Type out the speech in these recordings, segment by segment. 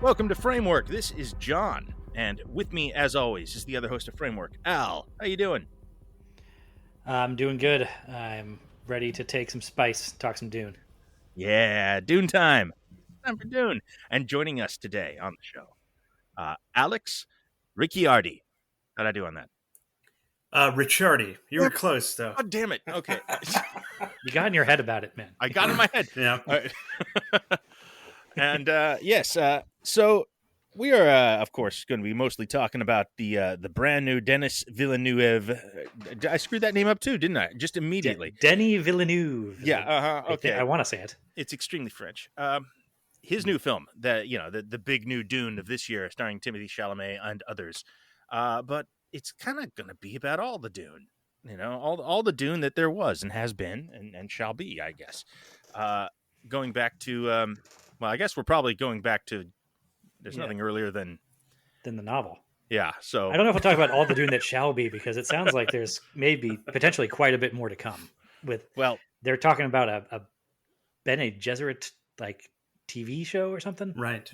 Welcome to Framework. This is John, and with me, as always, is the other host of Framework, Al. How you doing? I'm doing good. I'm ready to take some spice, talk some Dune. Yeah, Dune time. Time for Dune. And joining us today on the show, Alex Ricciardi. How'd I do on that? Ricciardi. You were close, though. Oh, damn it. Okay. You got in your head about it, man. I got in my head. Yeah. All right. And yes, so we are, of course, going to be mostly talking about the brand new Denis Villeneuve. I screwed that name up too, didn't I? Just immediately. Denis Villeneuve. Yeah. Okay. I want to say it. It's extremely French. His new film, the big new Dune of this year, starring Timothée Chalamet and others. But it's kind of going to be about all the Dune, all the Dune that there was and has been and shall be, I guess. Going back to, I guess we're probably going back to. There's nothing earlier than the novel. Yeah, so I don't know if we'll talk about all the Dune that shall be, because it sounds like there's maybe potentially quite a bit more to come. They're talking about a Bene Gesserit like TV show or something. Right.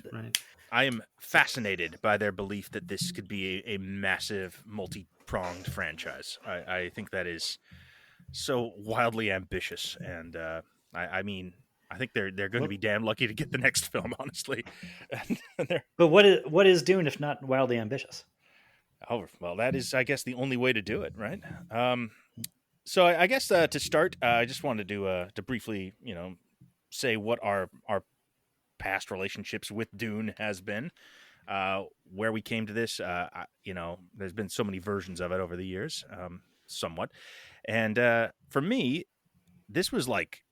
I am fascinated by their belief that this could be a massive, multi-pronged franchise. I think that is so wildly ambitious, and I mean, I think they're going to be damn lucky to get the next film, honestly. But what is Dune if not wildly ambitious? Oh, well, that is, I guess, the only way to do it, right? So I guess to start, I just wanted to briefly, say what our past relationships with Dune has been, where we came to this. There's been so many versions of it over the years, somewhat. And for me, this was like,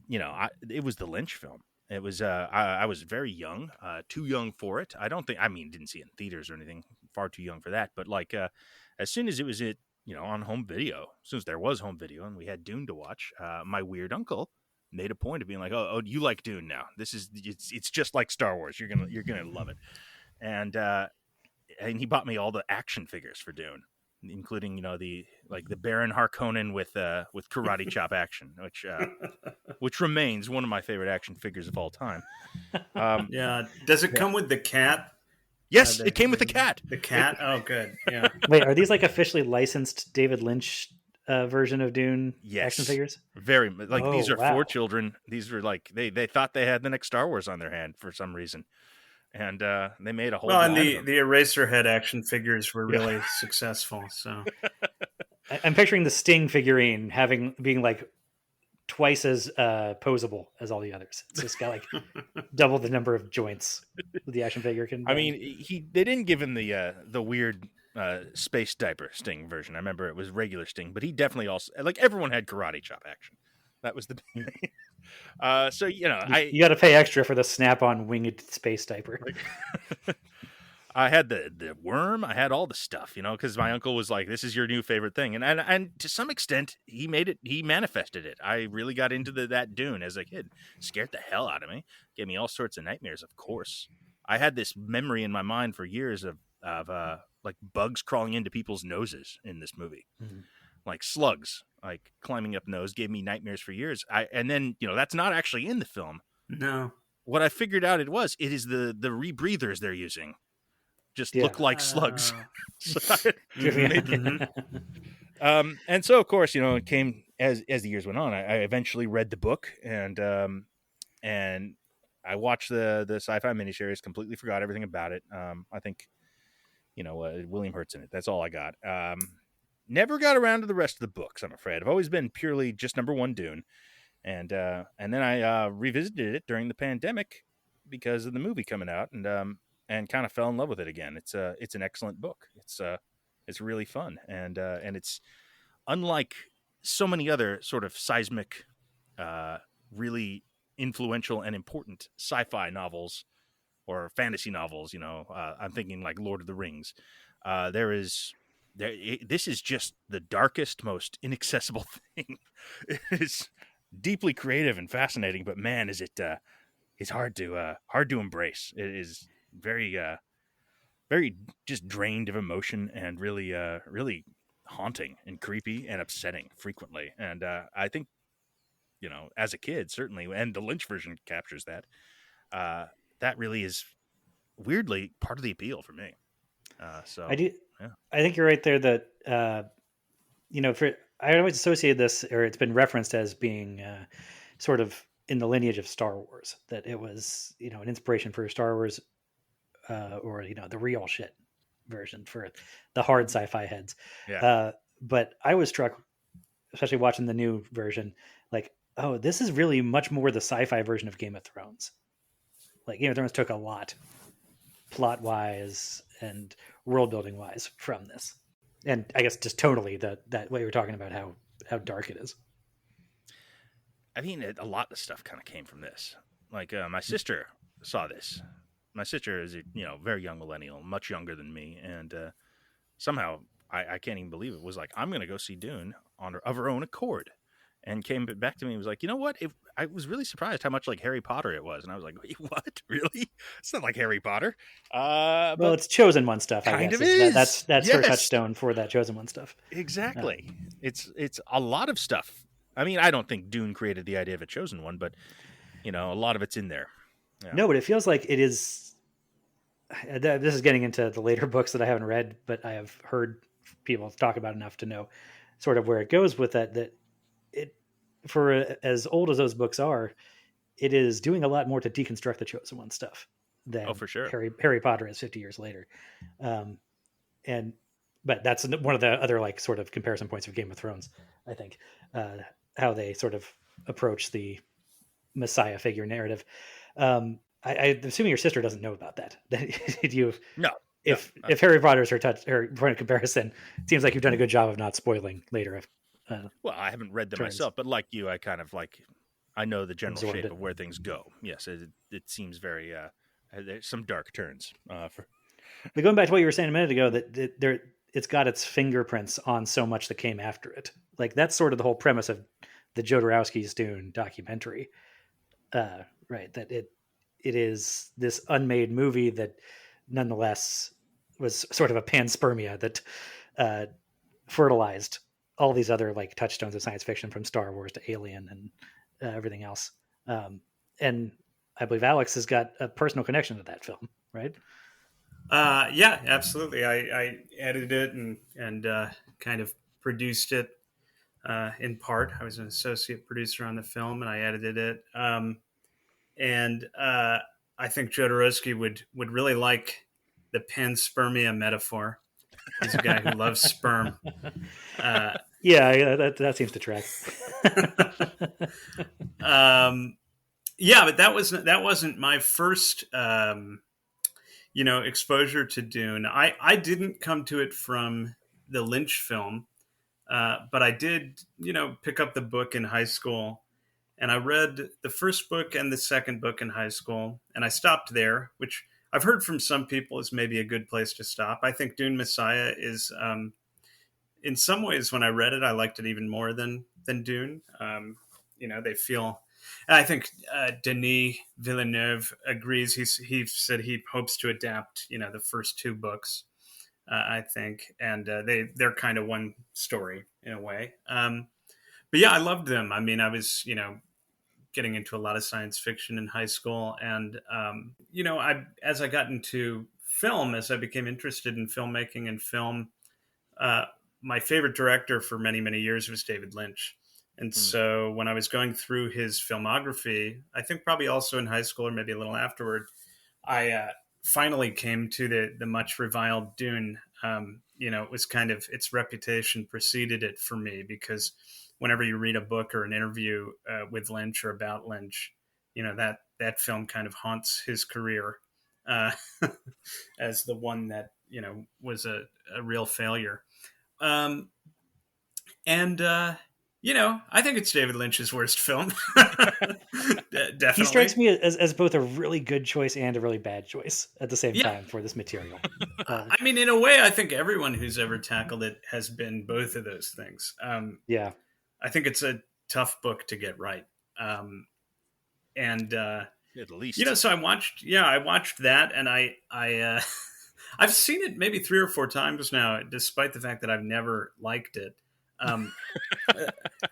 it was the Lynch film. It was, I was very young, too young for it. Didn't see it in theaters or anything, far too young for that. But like, as soon as it was on home video, as soon as there was home video and we had Dune to watch, my weird uncle made a point of being like, oh, you like Dune now. It's just like Star Wars. You're gonna love it. And he bought me all the action figures for Dune, including the Baron Harkonnen with karate chop action, which remains one of my favorite action figures of all time. Yeah. Does it come with the cat? Yes, it came with the cat. The cat? Oh, good. Yeah. Wait, are these like officially licensed David Lynch version of Dune action figures? Very these are for children. These were like they thought they had the next Star Wars on their hand for some reason. And they made a whole. Well, and the Eraserhead action figures were really successful. So I'm picturing the Sting figurine being like twice as posable as all the others. It's just got like double the number of joints the action figure can. I mean, they didn't give him the weird space diaper Sting version. I remember it was regular Sting, but he definitely also everyone had karate chop action. That was the thing. So you got to pay extra for the snap-on winged space diaper. I had the worm. I had all the stuff, because my uncle was like, "This is your new favorite thing," and to some extent, he made it. He manifested it. I really got into that Dune as a kid. Scared the hell out of me. Gave me all sorts of nightmares. Of course, I had this memory in my mind for years of like bugs crawling into people's noses in this movie. Mm-hmm. Like slugs, like climbing up nose, gave me nightmares for years. And then that's not actually in the film. No. What I figured out it is the rebreathers they're using just look like slugs. And so of course it came as the years went on. I eventually read the book and I watched the sci-fi miniseries. Completely forgot everything about it. I think William Hurt's in it. That's all I got. Never got around to the rest of the books, I'm afraid. I've always been purely just number one Dune. And then I revisited it during the pandemic because of the movie coming out and kind of fell in love with it again. It's an excellent book. It's really fun. And it's unlike so many other sort of seismic, really influential and important sci-fi novels or fantasy novels, I'm thinking like Lord of the Rings. This is just the darkest, most inaccessible thing. It is deeply creative and fascinating, but man, is it it's hard to embrace. It is very very just drained of emotion and really really haunting and creepy and upsetting frequently. And I think as a kid certainly, and the Lynch version captures that. That really is weirdly part of the appeal for me. I do. Yeah. I think you're right there that, I always associate this, or it's been referenced as being sort of in the lineage of Star Wars, that it was, an inspiration for Star Wars, or, the real shit version for the hard sci-fi heads. Yeah. But I was struck, especially watching the new version, like, oh, this is really much more the sci-fi version of Game of Thrones. Like, Game of Thrones took a lot plot wise and world building wise from this, and I guess just totally that what you were talking about, how dark it is. I mean, a lot of stuff kind of came from this. Like my sister saw this. My sister is a very young millennial, much younger than me, and somehow I can't even believe it, was like, I'm going to go see Dune of her own accord, and came back to me and was like, you know what? I was really surprised how much like Harry Potter it was, and I was like, wait, what? Really? It's not like Harry Potter. Well, it's Chosen One stuff. I guess is. That's yes. her touchstone for that Chosen One stuff. Exactly. It's a lot of stuff. I mean, I don't think Dune created the idea of a Chosen One, but a lot of it's in there. Yeah. No, but it feels like it is. This is getting into the later books that I haven't read, but I have heard people talk about enough to know sort of where it goes with that. That it, for as old as those books are, it is doing a lot more to deconstruct the Chosen One stuff than for sure. Harry Potter is 50 years later. But that's one of the other like sort of comparison points of Game of Thrones, I think, how they sort of approach the Messiah figure narrative. I'm assuming your sister doesn't know about that. Did you? No. If Harry Potter is her point of comparison, it seems like you've done a good job of not spoiling later. Well, I haven't read them myself, but like you, I kind of I know the general shape of where things go. Yes, it seems very there's some dark turns. But going back to what you were saying a minute ago, that it's got its fingerprints on so much that came after it. Like that's sort of the whole premise of the Jodorowsky's Dune documentary, right? That it is this unmade movie that nonetheless was sort of a panspermia that fertilized all these other like touchstones of science fiction, from Star Wars to Alien and everything else. And I believe Alex has got a personal connection to that film, right? Yeah, absolutely. I edited it and kind of produced it in part. I was an associate producer on the film, and I edited it. And I think Jodorowsky would really like the panspermia metaphor. He's a guy who loves sperm. Yeah, that seems to track. Yeah, but that wasn't my first exposure to Dune. I didn't come to it from the Lynch film, but I did pick up the book in high school, and I read the first book and the second book in high school, and I stopped there, which I've heard from some people is maybe a good place to stop. I think Dune Messiah is, in some ways, when I read it, I liked it even more than Dune. They feel, and I think Denis Villeneuve agrees. He said he hopes to adapt, the first two books, I think, and they're kind of one story in a way. But yeah, I loved them. I mean, I was, getting into a lot of science fiction in high school, and as I got into film, as I became interested in filmmaking and film, my favorite director for many, many years was David Lynch. And so when I was going through his filmography, I think probably also in high school or maybe a little afterward, I finally came to the much reviled Dune. It was kind of, its reputation preceded it for me, because whenever you read a book or an interview with Lynch or about Lynch, that film kind of haunts his career as the one that, was a real failure. I think it's David Lynch's worst film. Definitely. He strikes me as both a really good choice and a really bad choice at the same time for this material. I mean, in a way, I think everyone who's ever tackled it has been both of those things. I think it's a tough book to get right. At least. So I watched that, and I've seen it maybe 3 or 4 times now, despite the fact that I've never liked it.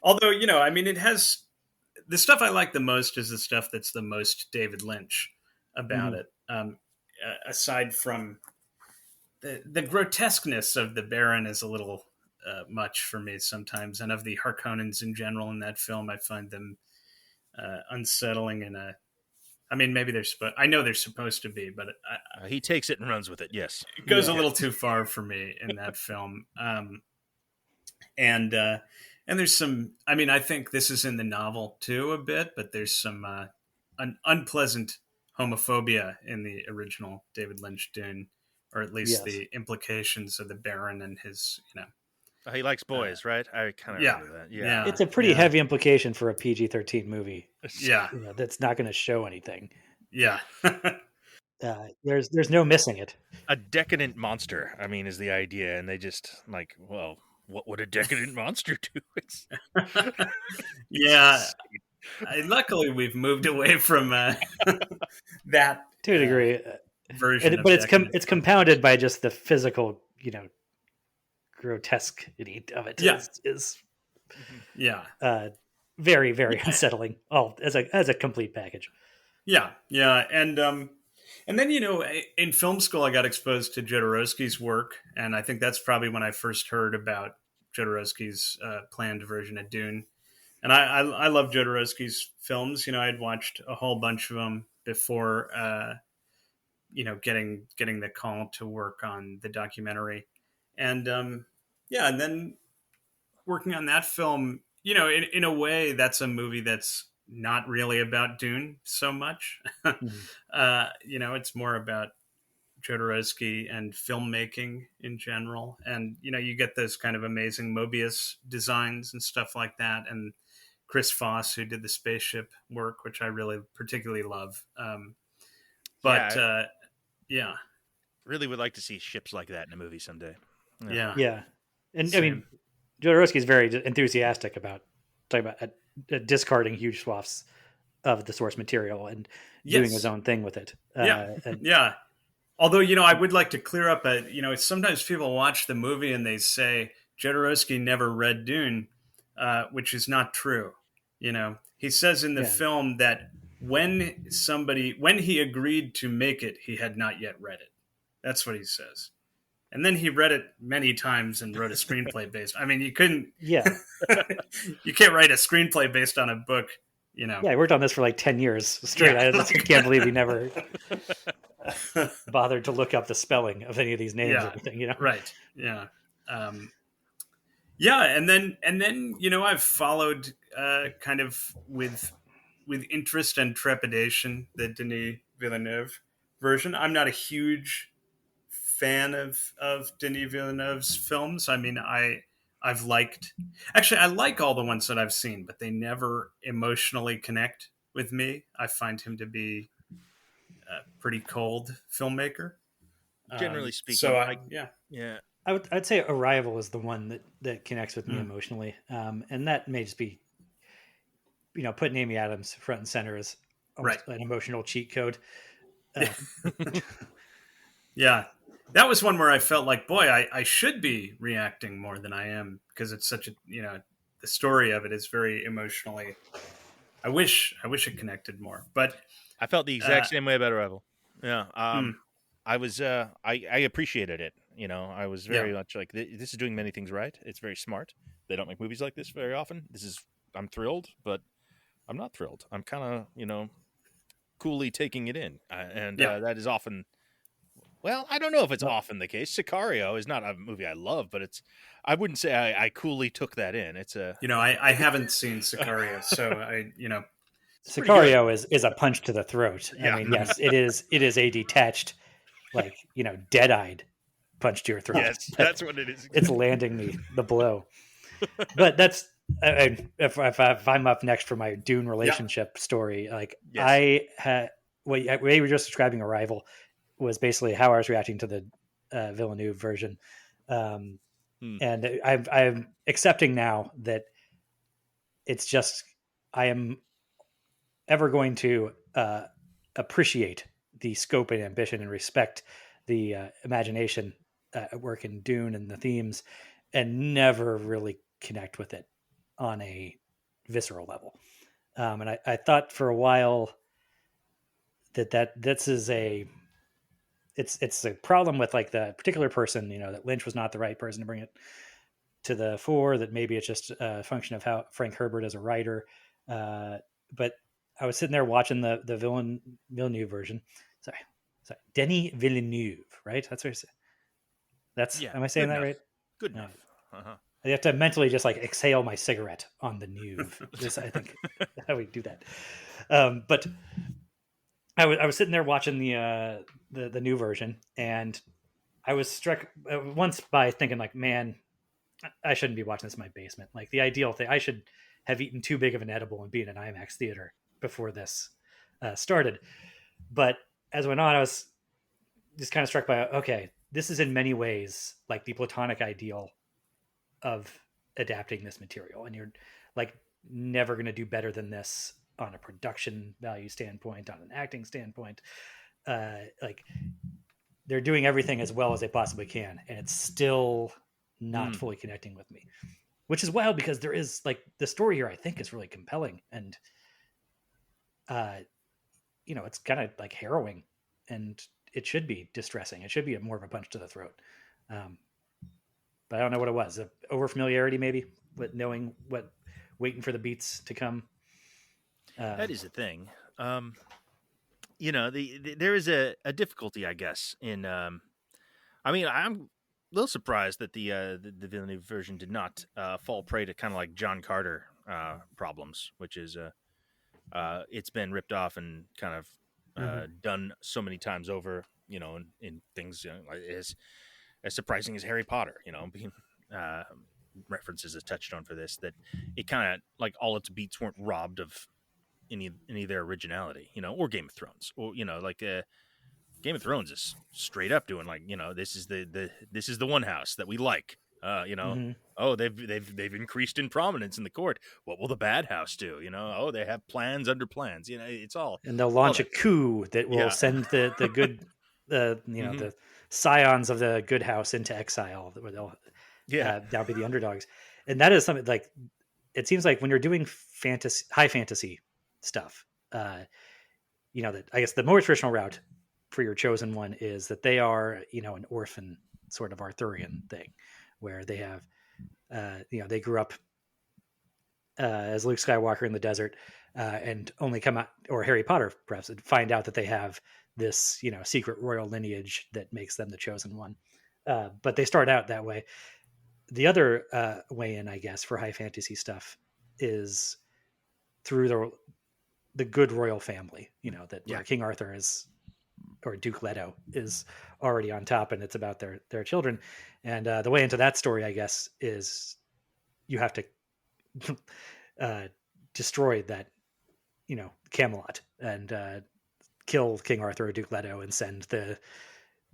Although, it has the stuff I like the most is the stuff that's the most David Lynch about it. aside from the grotesqueness of the Baron is a little much for me sometimes, and of the Harkonnens in general in that film, I find them unsettling in a. I mean, maybe they're supposed. I know they're supposed to be, but He takes it and runs with it. Yes. it goes a Yeah. little too far for me in that film. And there's some. I mean, I think this is in the novel too a bit, but there's some unpleasant homophobia in the original David Lynch Dune, or at least Yes. the implications of the Baron and his, He likes boys, right? I kind of yeah. remember that. Yeah. It's a pretty Yeah. heavy implication for a PG-13 movie. Yeah, You know, that's not going to show anything. yeah, There's no missing it. A decadent monster, I mean, is the idea, and they just like, well, what would a decadent monster do? It's yeah. Luckily, we've moved away from that To a degree, version. but of it's decadence. it's compounded by just the physical, grotesquity of it. Yeah. Is Yeah, very, very unsettling. All as a complete package. yeah, yeah, and then in film school, I got exposed to Jodorowsky's work, and I think that's probably when I first heard about Jodorowsky's planned version of Dune. And I love Jodorowsky's films. I had watched a whole bunch of them before, getting the call to work on the documentary, and and then working on that film. In a way, that's a movie that's not really about Dune so much. It's more about Jodorowsky and filmmaking in general, and you get those kind of amazing Mobius designs and stuff like that, and Chris Foss, who did the spaceship work, which I really particularly love. Yeah, really would like to see ships like that in a movie someday. yeah, Yeah, and I Same. mean, Jodorowsky is very enthusiastic about talking about discarding huge swaths of the source material and doing Yes. his own thing with it. Yeah. And Yeah. Although, I would like to clear up sometimes people watch the movie and they say Jodorowsky never read Dune, which is not true. He says in the Yeah. film that when he agreed to make it, he had not yet read it. That's what he says. And then he read it many times and wrote a screenplay based. I mean, you couldn't, yeah, you can't write a screenplay based on a book, yeah, I worked on this for like 10 years straight. Yeah. I just can't believe he never bothered to look up the spelling of any of these names Yeah. or anything. Right. Yeah. And then I've followed kind of with interest and trepidation the Denis Villeneuve version. I'm not a huge fan of Denis Villeneuve's films. I mean, I like all the ones that I've seen, but they never emotionally connect with me. I find him to be a pretty cold filmmaker. Generally speaking, So yeah. I'd say Arrival is the one that connects with me Mm. emotionally. And that may just be, putting Amy Adams front and center is almost an emotional cheat code. Yeah. That was one where I felt like, boy, I should be reacting more than I am, because it's such a, the story of it is very emotionally. I wish it connected more, but I felt the exact same way about Arrival. Yeah. Hmm. I was, I appreciated it. I was very much like, this is doing many things right. It's very smart. They don't make movies like this very often. I'm thrilled, but I'm not thrilled. I'm kind of, coolly taking it in. That is often, well, I don't know if it's often the case. Sicario is not a movie I love, but I wouldn't say I coolly took that in. It's a, I haven't seen Sicario, so Sicario is a punch to the throat. Yeah. I mean, yes, it is a detached, like, dead-eyed punch to your throat. yes, that's what it is. It's landing the blow. But that's if I'm up next for my Dune relationship story, like Yes. I had what you were just describing, Arrival, was basically how I was reacting to the Villeneuve version, and I'm accepting now that it's just I am ever going to appreciate the scope and ambition and respect the imagination at work in Dune and the themes, and never really connect with it on a visceral level. And I thought for a while that this is a it's a problem with like the particular person, that Lynch was not the right person to bring it to the fore, that maybe it's just a function of how Frank Herbert is a writer. But I was sitting there watching the Villeneuve version. Sorry, Denis Villeneuve, right? That's what I said. Yeah, Am I saying good that enough. right? Good All right. enough. Uh-huh. I have to mentally just like exhale my cigarette on the Neuve. This, I think, how we do that. But I was sitting there watching the new version, and I was struck once by thinking like, man, I shouldn't be watching this in my basement. Like the ideal thing, I should have eaten too big of an edible and be in an IMAX theater before this started. But as it went on, I was just kind of struck by, okay, this is in many ways like the platonic ideal of adapting this material, and you're like never going to do better than this on a production value standpoint, on an acting standpoint. Like they're doing everything as well as they possibly can, and it's still not fully connecting with me, which is wild because there is like the story here I think is really compelling, and it's kind of like harrowing, and it should be distressing. It should be more of a punch to the throat. But I don't know what it was. Over familiarity, maybe, with knowing waiting for the beats to come. That is a thing. There is a difficulty, I guess, in. I mean, I'm a little surprised that the Villeneuve version did not fall prey to kind of like John Carter problems, which is it's been ripped off and kind of done so many times over. In things like as surprising as Harry Potter. Being references a touchstone for this, that it kind of like all its beats weren't robbed of any of their originality, or Game of Thrones, or like Game of Thrones is straight up doing like this is the one house that we like. Oh, they've increased in prominence in the court. What will the bad house do? Oh, they have plans under plans. It's all, and they'll all launch a that. coup that will Yeah. send the good Hmm. the scions of the good house into exile, where they'll Yeah. that'll be the underdogs. And that is something like, it seems like when you're doing high fantasy stuff, that I guess the more traditional route for your chosen one is that they are, an orphan sort of Arthurian thing, where they have, they grew up as Luke Skywalker in the desert, and only come out, or Harry Potter perhaps, and find out that they have this, secret royal lineage that makes them the chosen one. But they start out that way. The other way in, I guess, for high fantasy stuff is through the good royal family, that Yeah. where King Arthur is, or Duke Leto is already on top, and it's about their children. And the way into that story, I guess, is you have to destroy that, Camelot, and kill King Arthur or Duke Leto, and send the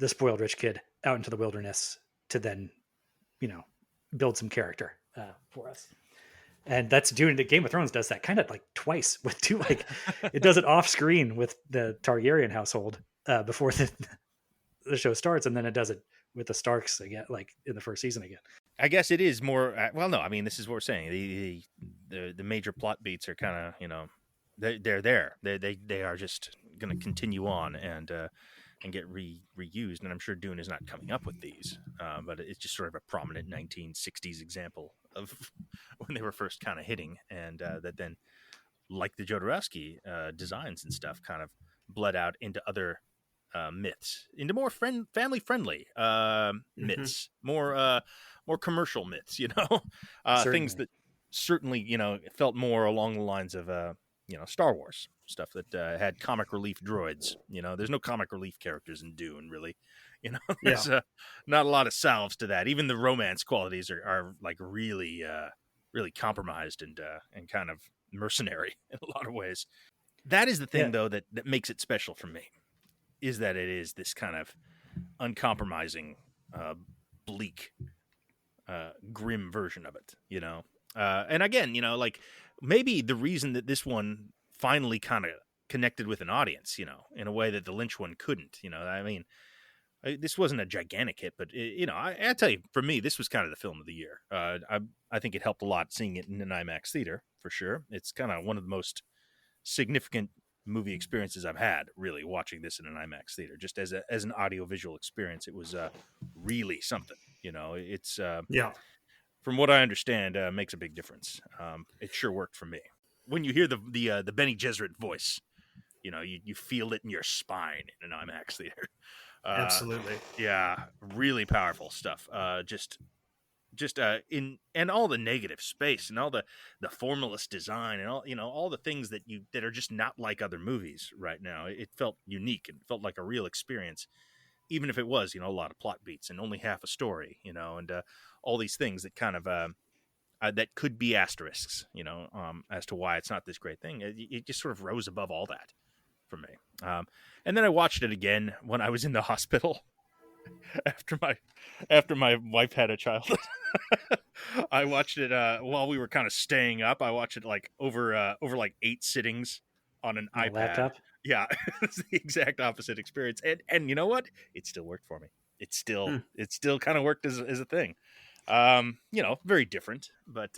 spoiled rich kid out into the wilderness to then, build some character for us. And that's doing the Game of Thrones does that kind of like twice with two, like it does it off screen with the Targaryen household before the show starts, and then it does it with the Starks again, like in the first season again. I guess it is more. Well, no, I mean this is what we're saying. The major plot beats are kind of they're there. They are just going to continue on and get reused. And I'm sure Dune is not coming up with these, but it's just sort of a prominent 1960s example of when they were first kind of hitting, and that then, like the Jodorowsky designs and stuff, kind of bled out into other myths, into more family friendly myths, more commercial myths, things that certainly felt more along the lines of Star Wars stuff that had comic relief droids. There's no comic relief characters in Dune, really. There's not a lot of salves to that. Even the romance qualities are like really really compromised and kind of mercenary in a lot of ways. That is the thing, though, that makes it special for me, is that it is this kind of uncompromising, bleak, grim version of it, and again, like maybe the reason that this one finally kind of connected with an audience, in a way that the Lynch one couldn't, I mean, this wasn't a gigantic hit, but I tell you, for me, this was kind of the film of the year. I think it helped a lot seeing it in an IMAX theater, for sure. It's kind of one of the most significant movie experiences I've had. Really watching this in an IMAX theater, just as an audiovisual experience, it was really something. It's Yeah, from what I understand, makes a big difference. It sure worked for me. When you hear the Benny Gesserit voice, you feel it in your spine in an IMAX theater. absolutely. Yeah, really powerful stuff. Just in and all the negative space and all the formalist design and all the things that are just not like other movies right now. It felt unique and felt like a real experience, even if it was a lot of plot beats and only half a story, and all these things that kind of that could be asterisks, as to why it's not this great thing. It just sort of rose above all that for me. And then I watched it again when I was in the hospital after my wife had a child. I watched it while we were kind of staying up. I watched it like over like 8 sittings on an iPad. Laptop. Yeah, it's the exact opposite experience. And you know what? It still worked for me. It still kind of worked as a thing. Very different, but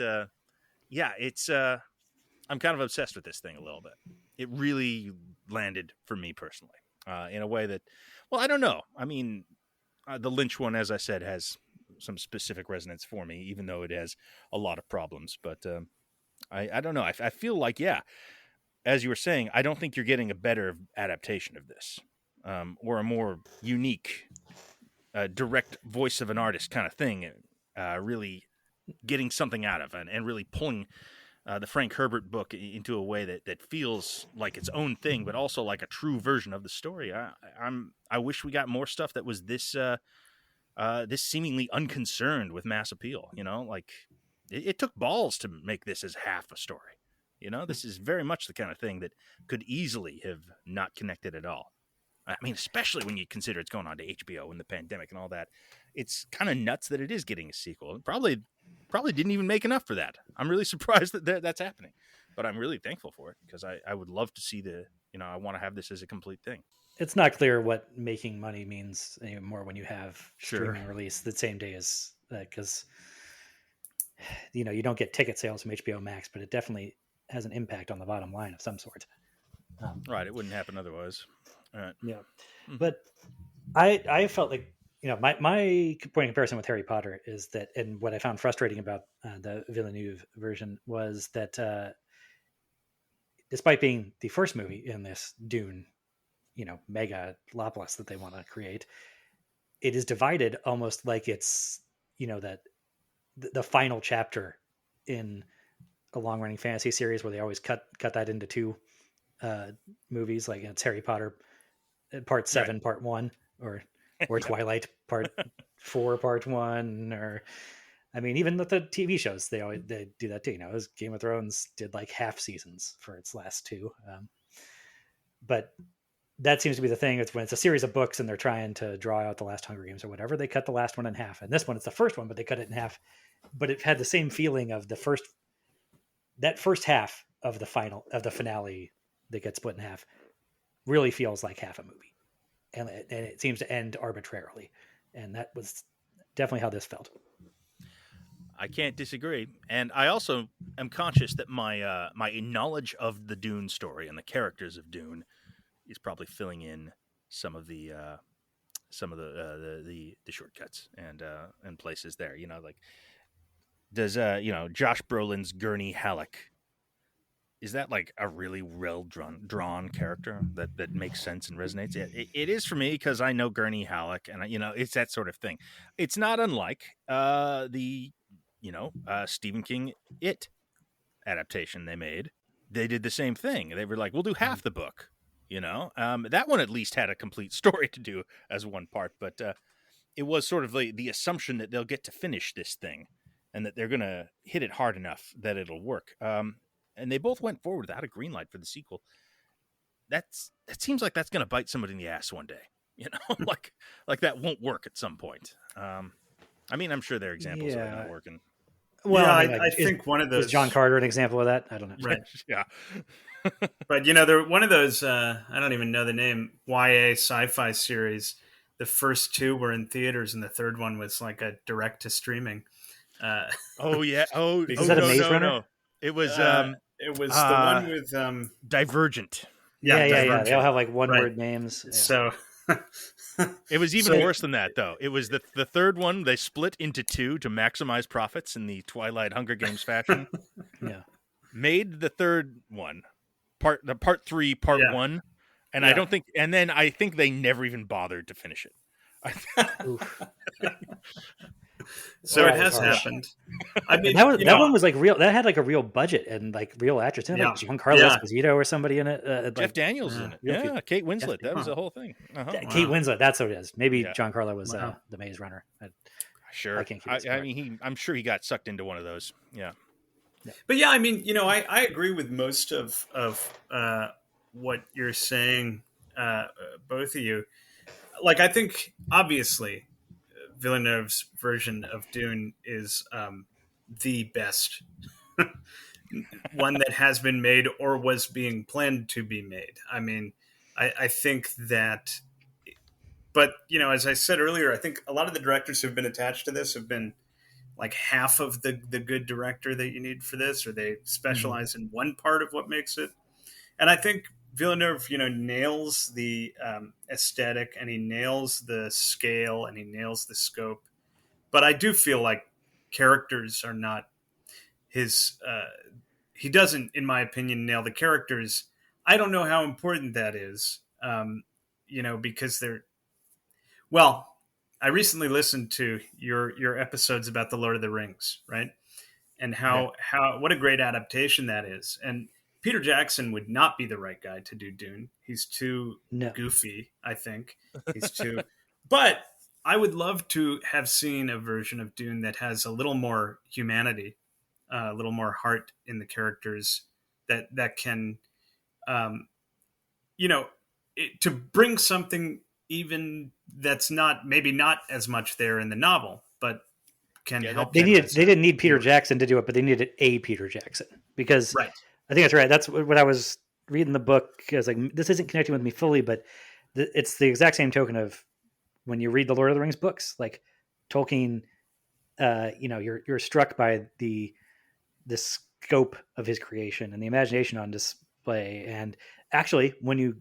yeah, it's I'm kind of obsessed with this thing a little bit. It really landed for me personally in a way that, well, I don't know. I mean, the Lynch one, as I said, has some specific resonance for me, even though it has a lot of problems. But I don't know. I feel like, yeah, as you were saying, I don't think you're getting a better adaptation of this or a more unique, direct voice of an artist kind of thing, really getting something out of and really pulling the Frank Herbert book into a way that feels like its own thing, but also like a true version of the story. I wish we got more stuff that was this this seemingly unconcerned with mass appeal. Like it took balls to make this as half a story. This is very much the kind of thing that could easily have not connected at all. I mean, especially when you consider it's going on to HBO and the pandemic and all that. It's kind of nuts that it is getting a sequel. It probably didn't even make enough for that. I'm really surprised that that's happening, but I'm really thankful for it because I would love to see I want to have this as a complete thing. It's not clear what making money means anymore when you have Sure. streaming release the same day as because you don't get ticket sales from HBO Max, but it definitely has an impact on the bottom line of some sort. Right, it wouldn't happen otherwise. All right. Yeah, but I felt like my point of comparison with Harry Potter is that, and what I found frustrating about the Villeneuve version was that despite being the first movie in this Dune, mega Lopolis that they want to create, it is divided almost like it's that the final chapter in a long running fantasy series where they always cut that into 2 movies, like it's Harry Potter Part 7, right. Part 1, or Twilight Part 4, Part 1, or I mean, even with the TV shows, they do that too. As Game of Thrones did like half seasons for its last 2, but that seems to be the thing. It's when it's a series of books and they're trying to draw out the last Hunger Games or whatever, they cut the last one in half. And this one, it's the first one, but they cut it in half. But it had the same feeling of that first half of the finale that gets split in half really feels like half a movie, and it seems to end arbitrarily, and that was definitely how this felt. I can't disagree, and I also am conscious that my knowledge of the Dune story and the characters of Dune is probably filling in some of the shortcuts and places there. Like does Josh Brolin's Gurney Halleck, is that like a really well drawn character that makes sense and resonates? It is for me because I know Gurney Halleck, and it's that sort of thing. It's not unlike the Stephen King It adaptation they made. They did the same thing. They were like, we'll do half the book. That one at least had a complete story to do as one part, but it was sort of the assumption that they'll get to finish this thing and that they're going to hit it hard enough that it'll work. And they both went forward without a green light for the sequel. That seems like that's going to bite somebody in the ass one day. Like that won't work at some point. I mean, I'm sure there are examples of it not working. Well, yeah, I think one of those is John Carter an example of that. I don't know. Right. Yeah. But they're one of those. I don't even know the name. YA sci-fi series. The first 2 were in theaters, and the third one was like a direct to streaming. Oh yeah. Is that a Maze Runner? No. It was the one with Divergent. Yeah, Yeah. They all Divergent. have like one Right. word names. Yeah. So It was even So- worse than that, though. It was the third one. They split into two to maximize profits in the Twilight Hunger Games fashion. Yeah. Made the third one part three, part Yeah. one, and Yeah. I think they never even bothered to finish it. Oof. So That it was has harsh. happened. I mean, That one was like real. That had like a real budget and like real actors. Didn't it, like Yeah. Giancarlo Yeah. Esposito or somebody in it. Jeff Like Daniels is in it. real Yeah, few- Kate Winslet. That was Huh. the whole thing. Uh-huh. Kate Winslet. That's what it is. Maybe Yeah. Giancarlo was Wow. the Maze Runner. Sure. I can't keep it I mean, I'm sure he got sucked into one of those. Yeah. But yeah, I mean, I agree with most of what you're saying, both of you. Like, I think obviously Villeneuve's version of Dune is the best one that has been made or was being planned to be made. I mean, I think that, but as I said earlier, I think a lot of the directors who've been attached to this have been like half of the good director that you need for this, or they specialize in one part of what makes it. And I think Villeneuve, nails the aesthetic, and he nails the scale, and he nails the scope. But I do feel like characters are not his. He doesn't, in my opinion, nail the characters. I don't know how important that is, because they're. Well, I recently listened to your episodes about the Lord of the Rings, right? And how what a great adaptation that is. And Peter Jackson would not be the right guy to do Dune. He's too goofy, I think. He's too. But I would love to have seen a version of Dune that has a little more humanity, a little more heart in the characters, that can, to bring something even that's maybe not as much there in the novel, but can help. They didn't need Peter Jackson to do it, but they needed a Peter Jackson, because right. I think that's right. That's what I was reading the book. I was like, this isn't connecting with me fully, but it's the exact same token of when you read the Lord of the Rings books, like Tolkien. You're struck by the scope of his creation and the imagination on display. And actually, when you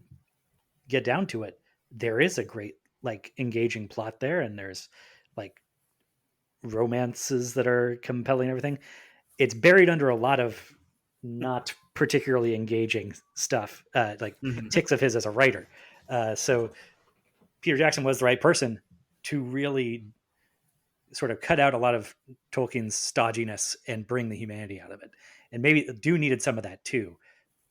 get down to it, there is a great like engaging plot there, and there's like romances that are compelling and everything. It's buried under a lot of not particularly engaging stuff, ticks of his as a writer. So Peter Jackson was the right person to really sort of cut out a lot of Tolkien's stodginess and bring the humanity out of it. And maybe Dune needed some of that too.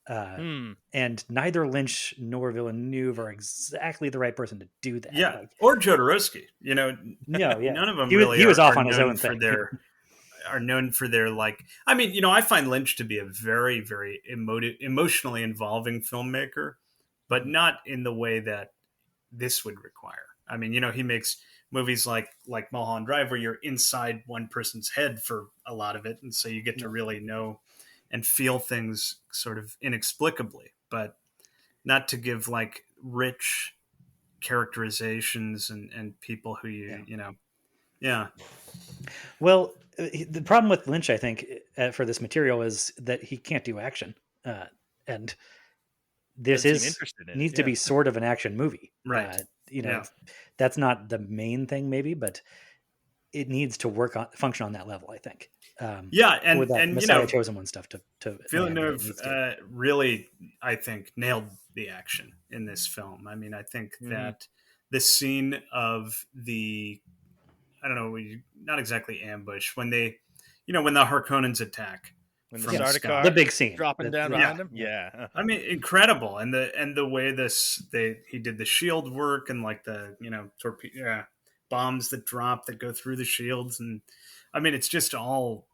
And neither Lynch nor Villeneuve are exactly the right person to do that. Yeah, or Jodorowsky. None of them really. He was off are on his known own for thing. are known for their like. I mean, I find Lynch to be a very, very emotionally involving filmmaker, but not in the way that this would require. I mean, he makes movies like Mulholland Drive, where you're inside one person's head for a lot of it, and so you get to really know and feel things sort of inexplicably, but not to give like rich characterizations and people who yeah. Well, the problem with Lynch, I think, for this material is that he can't do action, and this needs to be sort of an action movie, right? That's not the main thing, maybe, but it needs to function on that level, I think. And Messiah Chosen One stuff to Villeneuve really, I think, nailed the action in this film. I mean, I think that the scene of the, I don't know, not exactly ambush, when they, when the Harkonnens attack, when the Sardaukar, the big scene dropping down behind him, I mean, incredible, and the way he did the shield work, and like the torpedo bombs that drop that go through the shields, and I mean, it's just all,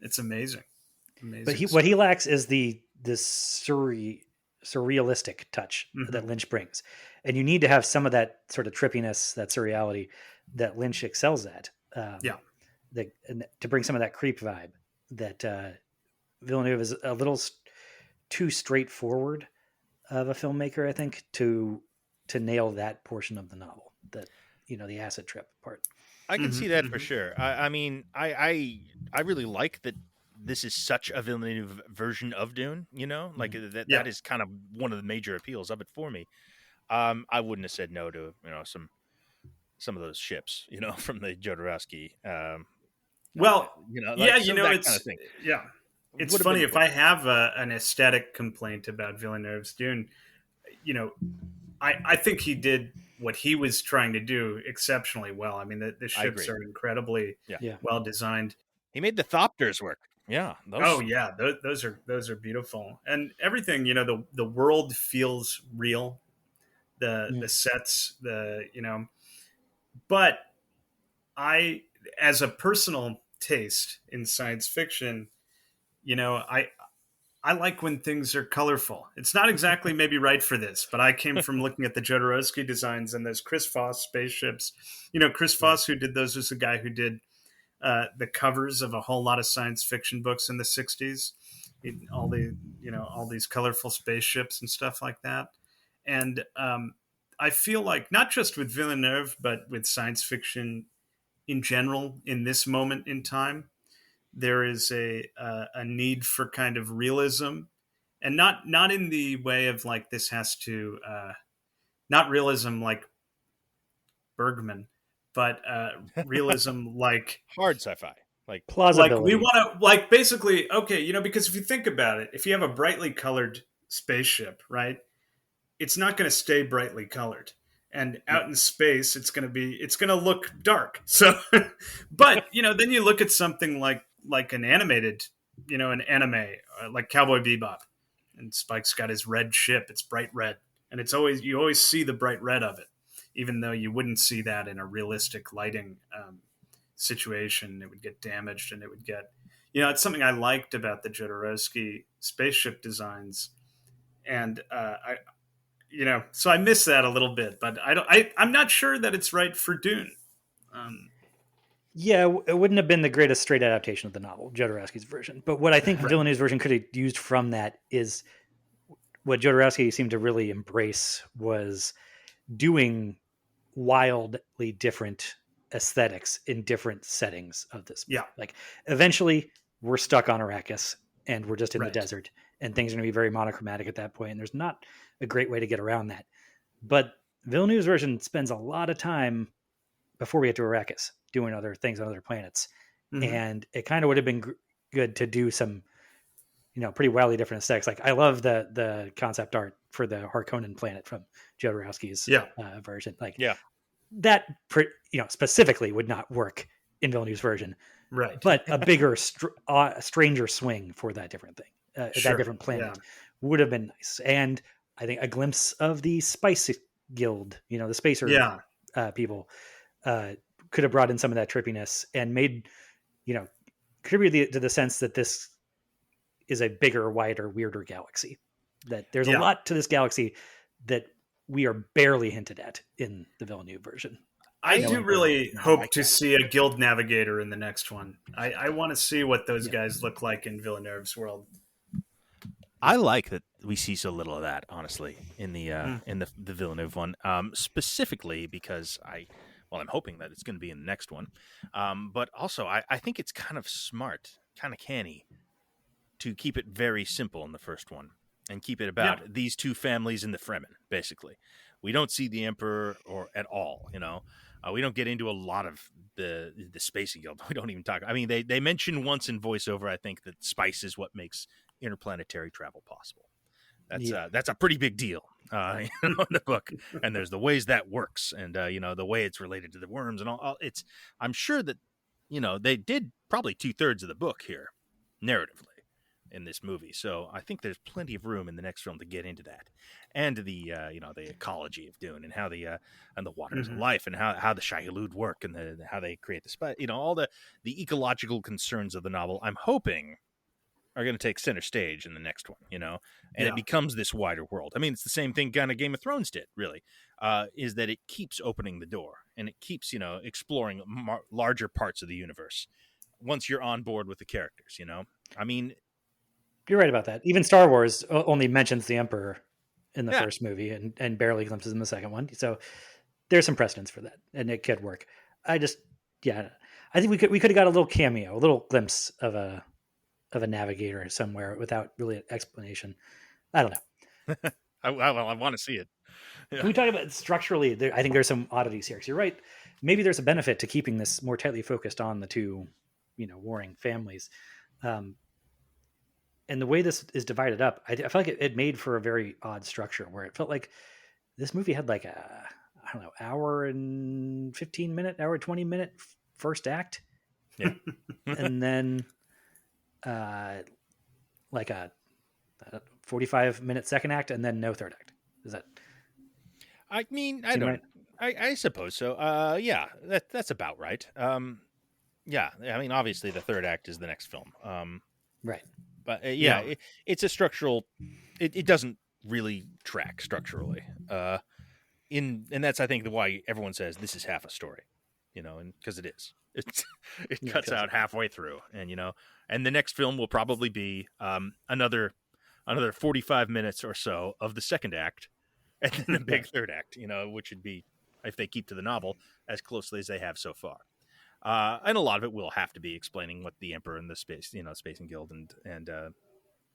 it's amazing. But what he lacks is this surrealistic touch that Lynch brings, and you need to have some of that sort of trippiness, that surreality that Lynch excels at. To bring some of that creep vibe that Villeneuve is a little too straightforward of a filmmaker, I think, to nail that portion of the novel, that the acid trip part. I can see that for sure. I mean, I really like that this is such a Villeneuve version of Dune, like that Yeah. is kind of one of the major appeals of it for me. I wouldn't have said no to some of those ships, from the Jodorowsky, Well, like yeah, some of that kind of thing yeah. It's would have funny been if cool. I have an aesthetic complaint about Villeneuve's Dune, you know, I think he did what he was trying to do exceptionally well. I mean, the I ships agree. are incredibly Yeah, Yeah. well designed. he made the Thopters work. Yeah, Oh those. yeah, those are beautiful, and everything. The world feels real. The sets, but I, as a personal taste in science fiction, I like when things are colorful. It's not exactly maybe right for this, but I came from looking at the Jodorowsky designs and those Chris Foss spaceships. Chris Foss, who did those, was the guy who did the covers of a whole lot of science fiction books in the '60s. All these colorful spaceships and stuff like that. And I feel like not just with Villeneuve, but with science fiction in general, in this moment in time, there is a need for kind of realism, and not in the way of like this has to not realism like Bergman, but realism Hard sci-fi, like like we Plausibility. want to like basically okay, because if you think about it, if you have a brightly colored spaceship, right, it's not going to stay brightly colored, and no. out in space it's going to look dark. So but then you look at something like an animated, an anime, like Cowboy Bebop, and Spike's got his red ship. It's bright red, and you always see the bright red of it, even though you wouldn't see that in a realistic lighting situation. It would get damaged, and it would get it's something I liked about the Jodorowsky spaceship designs. And so I miss that a little bit, but I'm not sure that it's right for Dune. Yeah, it wouldn't have been the greatest straight adaptation of the novel, Jodorowsky's version. But what I think Right. Villeneuve's version could have used from that is what Jodorowsky seemed to really embrace was doing wildly different aesthetics in different settings of this. Yeah. Like eventually we're stuck on Arrakis and we're just in the Right. desert and things are going to be very monochromatic at that point. And there's not a great way to get around that. But Villeneuve's version spends a lot of time before we get to Arrakis doing other things on other planets. Mm-hmm. And it kind of would have been good to do some, pretty wildly different aesthetics. Like I love the concept art for the Harkonnen planet from Jodorowsky's version. Like that, specifically would not work in Villeneuve's version. Right. But a bigger, stranger swing for that different thing, that different planet would have been nice. And I think a glimpse of the Spice Guild, the Spacer people, could have brought in some of that trippiness and made, contribute to the sense that this is a bigger, wider, weirder galaxy. That there's a lot to this galaxy that we are barely hinted at in the Villeneuve version. I do really hope to see a guild navigator in the next one. I want to see what those guys look like in Villeneuve's world. I like that we see so little of that, honestly, in the Villeneuve one, specifically because I'm hoping that it's going to be in the next one, but also I think it's kind of smart, kind of canny, to keep it very simple in the first one and keep it about these two families in the Fremen. Basically, we don't see the Emperor at all. We don't get into a lot of the Spacing Guild. We don't even talk. I mean, they mention once in voiceover, I think, that spice is what makes interplanetary travel possible. That's a pretty big deal in the book. And there's the ways that works, and the way it's related to the worms and all. I'm sure that they did probably 2/3 of the book here, narratively, in this movie. So I think there's plenty of room in the next film to get into that, and the the ecology of Dune, and how the and the waters of life, and how the Shai-Hulud work, and how they create the spice. All the ecological concerns of the novel, I'm hoping, are going to take center stage in the next one, and it becomes this wider world. I mean, it's the same thing kind of Game of Thrones did, really, is that it keeps opening the door, and it keeps, exploring larger parts of the universe once you're on board with the characters, I mean, you're right about that. Even Star Wars only mentions the Emperor in the first movie and barely glimpses in the second one. So there's some precedence for that, and it could work. I think we could have got a little cameo, a little glimpse of a of a navigator somewhere without really an explanation. I don't know. I want to see it. Can Yeah. we talk about structurally? I think there's some oddities here. 'Cause you're right. Maybe there's a benefit to keeping this more tightly focused on the two, warring families. Um, and the way this is divided up, I felt like it made for a very odd structure where it felt like this movie had like a, I don't know, hour and 15 minute, hour 20 minute first act, Yeah. and then like a 45-minute second act, and then no third act. Does that I mean, I seem don't. right? I suppose so. Yeah, that's about right. Yeah. I mean, obviously, the third act is the next film. Right. But yeah, Yeah. it's a structural. It doesn't really track structurally. And that's I think why everyone says this is half a story, and because it is. It Yeah, cuts out halfway through, and the next film will probably be another 45 minutes or so of the second act, and then a big third act, which would be, if they keep to the novel as closely as they have so far. And a lot of it will have to be explaining what the Emperor and the Space and Guild and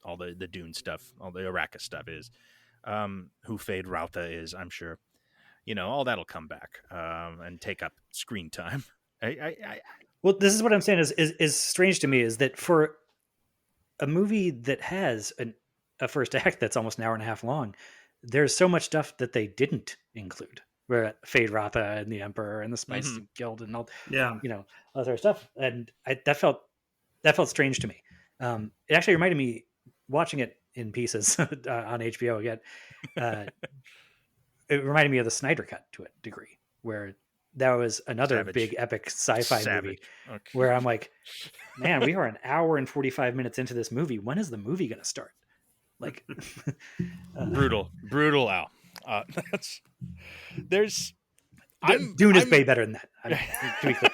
all the Dune stuff, all the Arrakis stuff is, who Fade Rauta is, I'm sure. All that'll come back and take up screen time. Well, this is what I'm saying is strange to me is that for a movie that has a first act that's almost an hour and a half long, there's so much stuff that they didn't include. Where Fade Rotha and the Emperor and the Spice Guild and all, Yeah. all that sort of stuff, and that felt strange to me. It actually reminded me, watching it in pieces on HBO again. It reminded me of the Snyder Cut to a degree, where that was another Savage. big epic sci-fi movie. Okay. Where I'm like, man, we are an hour and 45 minutes into this movie. When is the movie going to start? Like, brutal, Al. That's there's. Dune is way better than that. To be clear.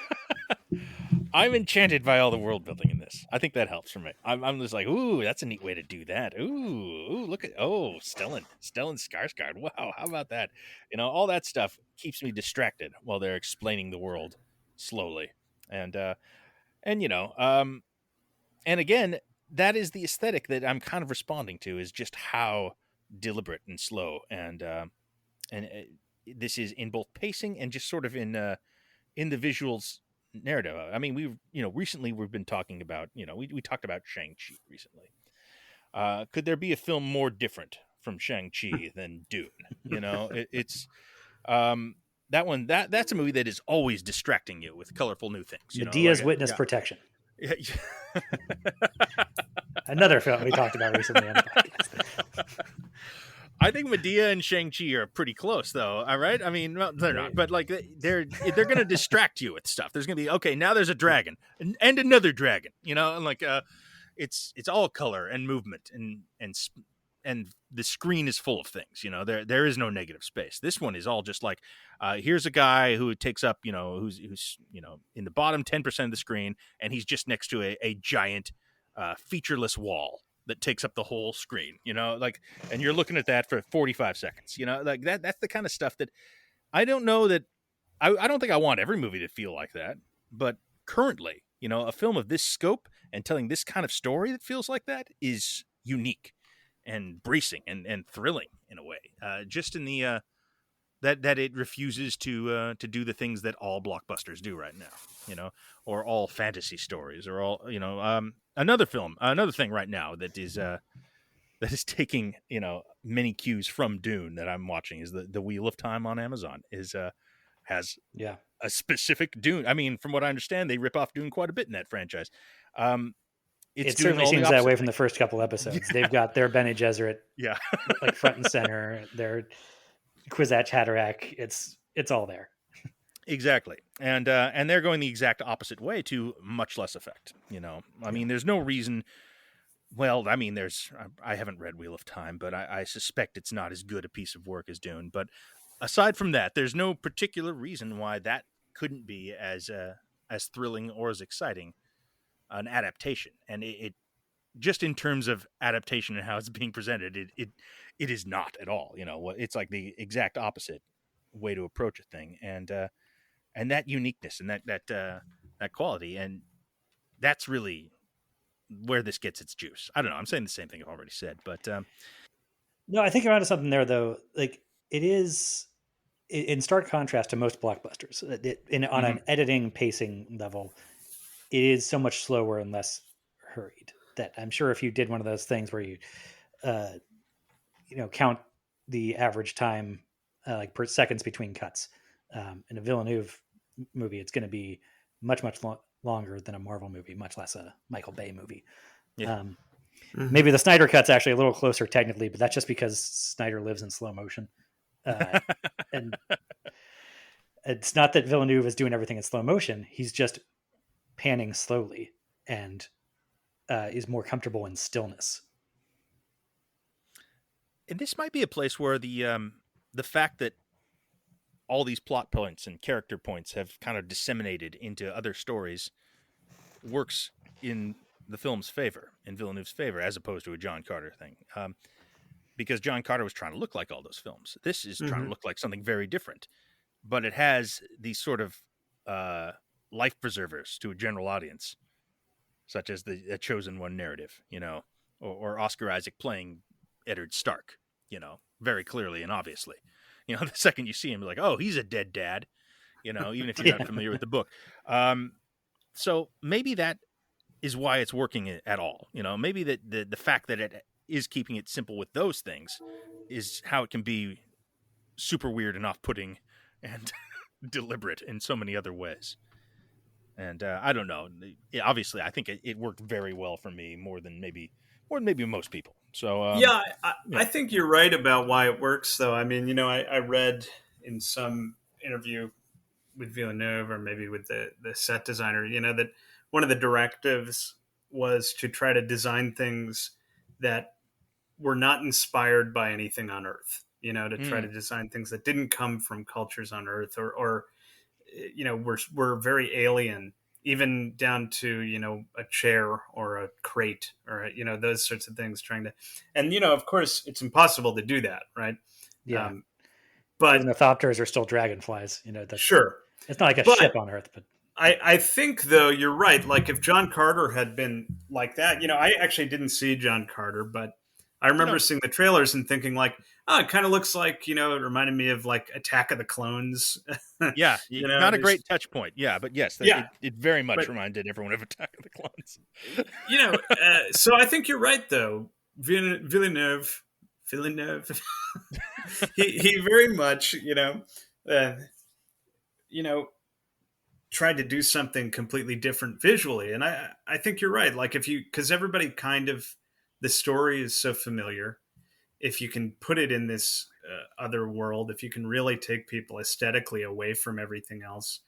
I'm enchanted by all the world building in this. I think that helps for me. I'm just like, ooh, that's a neat way to do that. Ooh, look at Stellan Skarsgård. Wow, how about that? All that stuff keeps me distracted while they're explaining the world slowly, and again, that is the aesthetic that I'm kind of responding to, is just how deliberate and slow and this is in both pacing and just sort of in the visuals narrative. I mean, recently we've been talking about, we talked about Shang-Chi recently. Could there be a film more different from Shang-Chi than Dune? It's that one, that's a movie that is always distracting you with colorful new things. Medea's Witness Protection. Yeah. Another film we talked about recently on the podcast. I think Medea and Shang-Chi are pretty close, though. All right, I mean, well, they're not, but like they're going to distract you with stuff. There's going to be, okay, now there's a dragon and another dragon, and like it's all color and movement and the screen is full of things. There is no negative space. This one is all just like, here's a guy who takes up, who's in the bottom 10% of the screen, and he's just next to a giant featureless wall that takes up the whole screen, and you're looking at that for 45 seconds, like that's the kind of stuff that I don't know that I don't think I want every movie to feel like that, but currently, a film of this scope and telling this kind of story that feels like that is unique and bracing and thrilling in a way, just in the that it refuses to do the things that all blockbusters do right now, or all fantasy stories, or all another thing right now that is taking many cues from Dune that I'm watching is the Wheel of Time on Amazon has a specific Dune. I mean, from what I understand, they rip off Dune quite a bit in that franchise. It certainly seems that way from the first couple episodes. Yeah. They've got their Bene Gesserit, like front and center. Their Kwisatz Haderach. It's all there. Exactly, and they're going the exact opposite way to much less effect. I mean, there's no reason. Well, I mean, I haven't read Wheel of Time, but I suspect it's not as good a piece of work as Dune. But aside from that, there's no particular reason why that couldn't be as thrilling or as exciting an adaptation. And it just in terms of adaptation and how it's being presented, it is not at all. It's like the exact opposite way to approach a thing, and that uniqueness and that quality, and that's really where this gets its juice. I don't know. I'm saying the same thing I've already said, but No, I think you're onto something there, though. Like it is in stark contrast to most blockbusters. On mhm. an editing pacing level, it is so much slower and less hurried that I'm sure if you did one of those things where you, uh, count the average time, like per seconds between cuts, in a Villeneuve movie, it's going to be much longer than a Marvel movie, much less a Michael Bay movie. Yeah. Um, Mhm. maybe the Snyder cut's actually a little closer technically, but that's just because Snyder lives in slow motion. And it's not that Villeneuve is doing everything in slow motion. He's just panning slowly and is more comfortable in stillness. And this might be a place where the fact that all these plot points and character points have kind of disseminated into other stories works in the film's favor, in Villeneuve's favor, as opposed to a John Carter thing. Because John Carter was trying to look like all those films. This is trying to Mhm. look like something very different, but it has these sort of life preservers to a general audience, such as the Chosen One narrative, or Oscar Isaac playing Eddard Stark, very clearly and obviously. The second you see him, you're like, oh, he's a dead dad, even if you're Yeah. not familiar with the book. So maybe that is why it's working at all. Maybe that the fact that it is keeping it simple with those things is how it can be super weird and off-putting and deliberate in so many other ways. And I don't know. Obviously, I think it worked very well for me more than maybe most people. So Yeah, yeah. I think you're right about why it works, though. I mean, I read in some interview with Villeneuve or maybe with the set designer, that one of the directives was to try to design things that were not inspired by anything on Earth. To try to Mm, design things that didn't come from cultures on Earth or were very alien, even down to a chair or a crate or those sorts of things. Trying to, and of course, it's impossible to do that, right? Yeah. Um, Even but the Thopters are still dragonflies. That's sure, it's not like a but ship on Earth, but I think though you're right. Like if John Carter had been like that, I actually didn't see John Carter, but I remember no, seeing the trailers and thinking like, oh, it kind of looks like it reminded me of like Attack of the Clones. yeah, not a There's great touch point. Yeah, but yes, yeah, it very much but reminded everyone of Attack of the Clones. so I think you're right though. Villeneuve, he very much uh, you know tried to do something completely different visually, and I think you're right. Like if you because everybody kind of the story is so familiar. If you can put it in this other world, if you can really take people aesthetically away from everything else,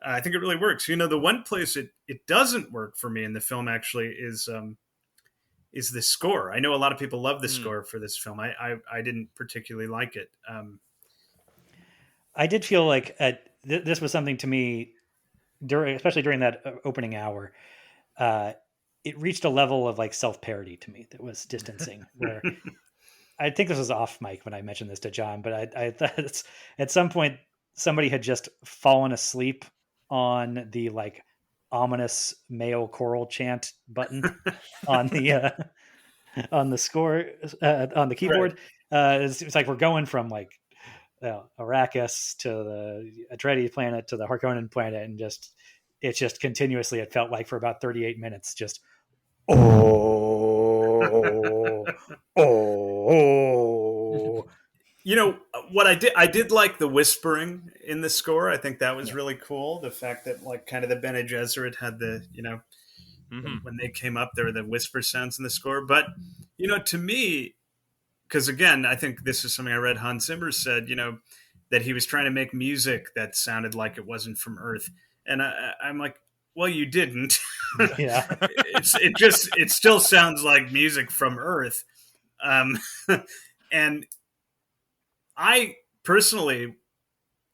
I think it really works. The one place it doesn't work for me in the film actually is the score. I know a lot of people love the Mm. score for this film. I didn't particularly like it. I did feel like this was something to me especially during that opening hour. Uh, it reached a level of like self parody to me that was distancing. Where I think this was off mic when I mentioned this to John, but I thought at some point somebody had just fallen asleep on the like ominous male choral chant button on the score on the Right. keyboard. It's like we're going from like Arrakis to the Atreides planet to the Harkonnen planet, and it's just continuously. It felt like for about 38 minutes, just oh oh. What I did like the whispering in the score. I think that was Yeah, really cool. The fact that like kind of the Bene Gesserit had the Hmm. when they came up there were the whisper sounds in the score. But to me, because again, I think this is something I read Hans Zimmer said, that he was trying to make music that sounded like it wasn't from Earth, and I'm like, well, you didn't. yeah. It still sounds like music from Earth, um, and I personally.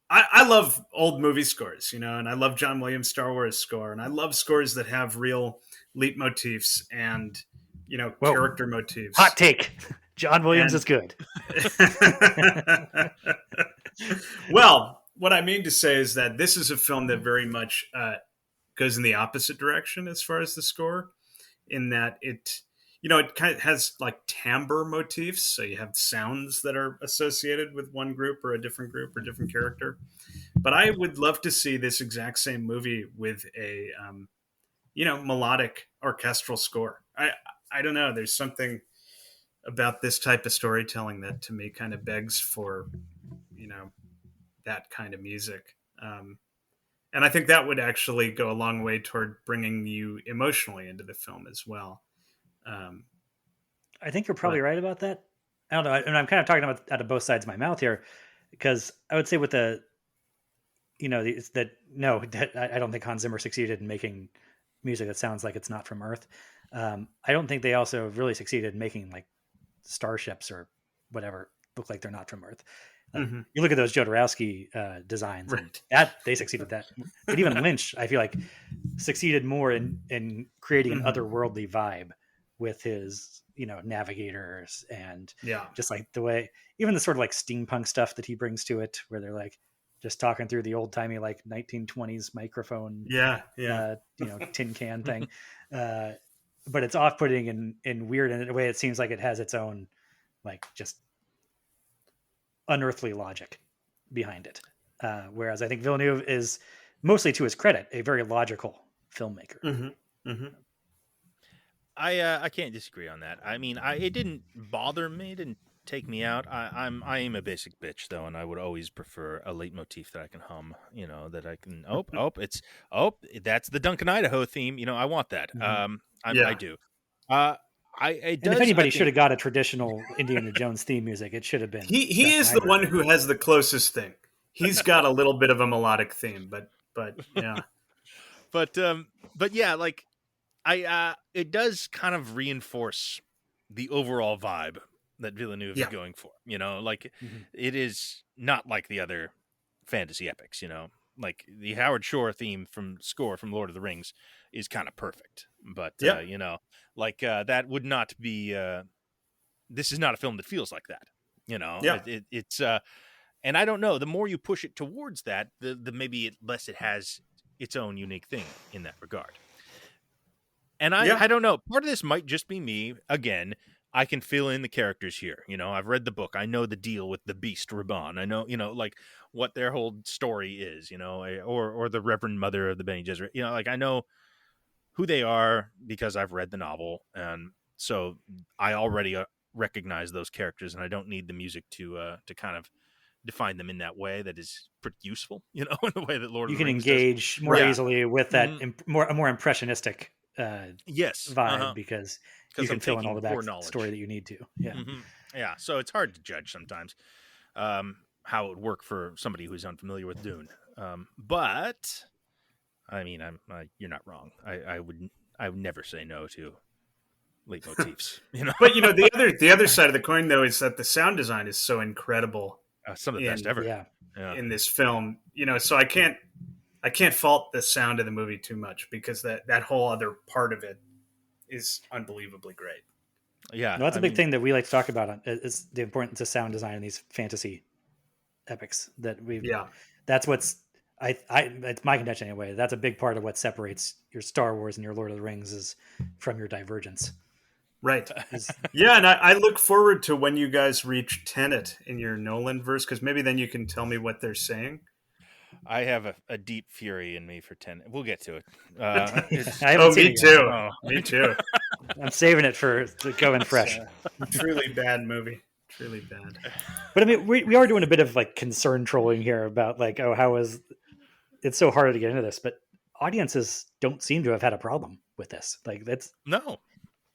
I love old movie scores, and I love John Williams' Star Wars score, and I love scores that have real leitmotifs and Whoa, character hot motifs. take. John Williams And is good. well, what I mean to say is that this is a film that very much goes in the opposite direction as far as the score. in that it kind of has like timbre motifs. So you have sounds that are associated with one group or a different group or different character. But I would love to see this exact same movie with a melodic orchestral score. I don't know. There's something about this type of storytelling that to me kind of begs for that kind of music. And I think that would actually go a long way toward bringing you emotionally into the film as well. I think you're probably right about that. I don't know, and I'm kind of talking about out of both sides of my mouth here, because I would say with the, I don't think Hans Zimmer succeeded in making music that sounds like it's not from Earth. I don't think they also really succeeded in making like starships or whatever look like they're not from Earth. You look at those Jodorowsky designs, right, and that they succeeded that. But even Lynch, I feel like, succeeded more in creating an otherworldly vibe with his, navigators and just like the way, even the sort of like steampunk stuff that he brings to it, where they're like just talking through the old timey like 1920s microphone, tin can thing. But it's off putting and weird in a way. It seems like it has its own like just unearthly logic behind it. Whereas I think Villeneuve is, mostly to his credit, a very logical filmmaker. I can't disagree on that. I mean, it didn't bother me, it didn't take me out. I am a basic bitch though, and I would always prefer a leitmotif that I can hum. That I can. That's the Duncan Idaho theme. I want that. I do. And if anybody should have got a traditional Indiana Jones theme music, it should have been. He is the one who has the closest thing. He's got a little bit of a melodic theme, but yeah. but yeah, like it does kind of reinforce the overall vibe that Villeneuve is going for. It is not like the other fantasy epics. Like the Howard Shore theme score from Lord of the Rings is kind of perfect, but that would not be. This is not a film that feels like that. It's and I don't know. The more you push it towards that, the maybe less it has its own unique thing in that regard. And I don't know. Part of this might just be me. Again, I can fill in the characters here. I've read the book. I know the deal with the Beast Raban. I know, like what their whole story is, or the Reverend Mother of the Bene Gesserit. Like I know who they are because I've read the novel. And so I already recognize those characters, and I don't need the music to kind of define them in that way. That is pretty useful, in the way that Lord of the Rings engage does. more easily with that a more impressionistic vibe, because you can fill in all the back story that you need to. Yeah. So it's hard to judge sometimes how it would work for somebody who's unfamiliar with Dune. But I mean, you're not wrong. I would never say no to leitmotifs. But the other side of the coin though is that the sound design is so incredible. Some of the best ever. In this film. So I can't fault the sound of the movie too much, because that whole other part of it is unbelievably great. Yeah, that's a big thing that we like to talk about is the importance of sound design in these fantasy epics. That's what's it's my contention anyway. That's a big part of what separates your Star Wars and your Lord of the Rings is from your Divergence. Right. And I look forward to when you guys reach Tenet in your Nolan verse, because maybe then you can tell me what they're saying. I have a deep fury in me for Tenet. We'll get to it. Me too. I'm saving it for going fresh. Truly bad movie. Truly bad. But I mean, we are doing a bit of like concern trolling here about like, how is it's so hard to get into this, but audiences don't seem to have had a problem with this. Like that's no,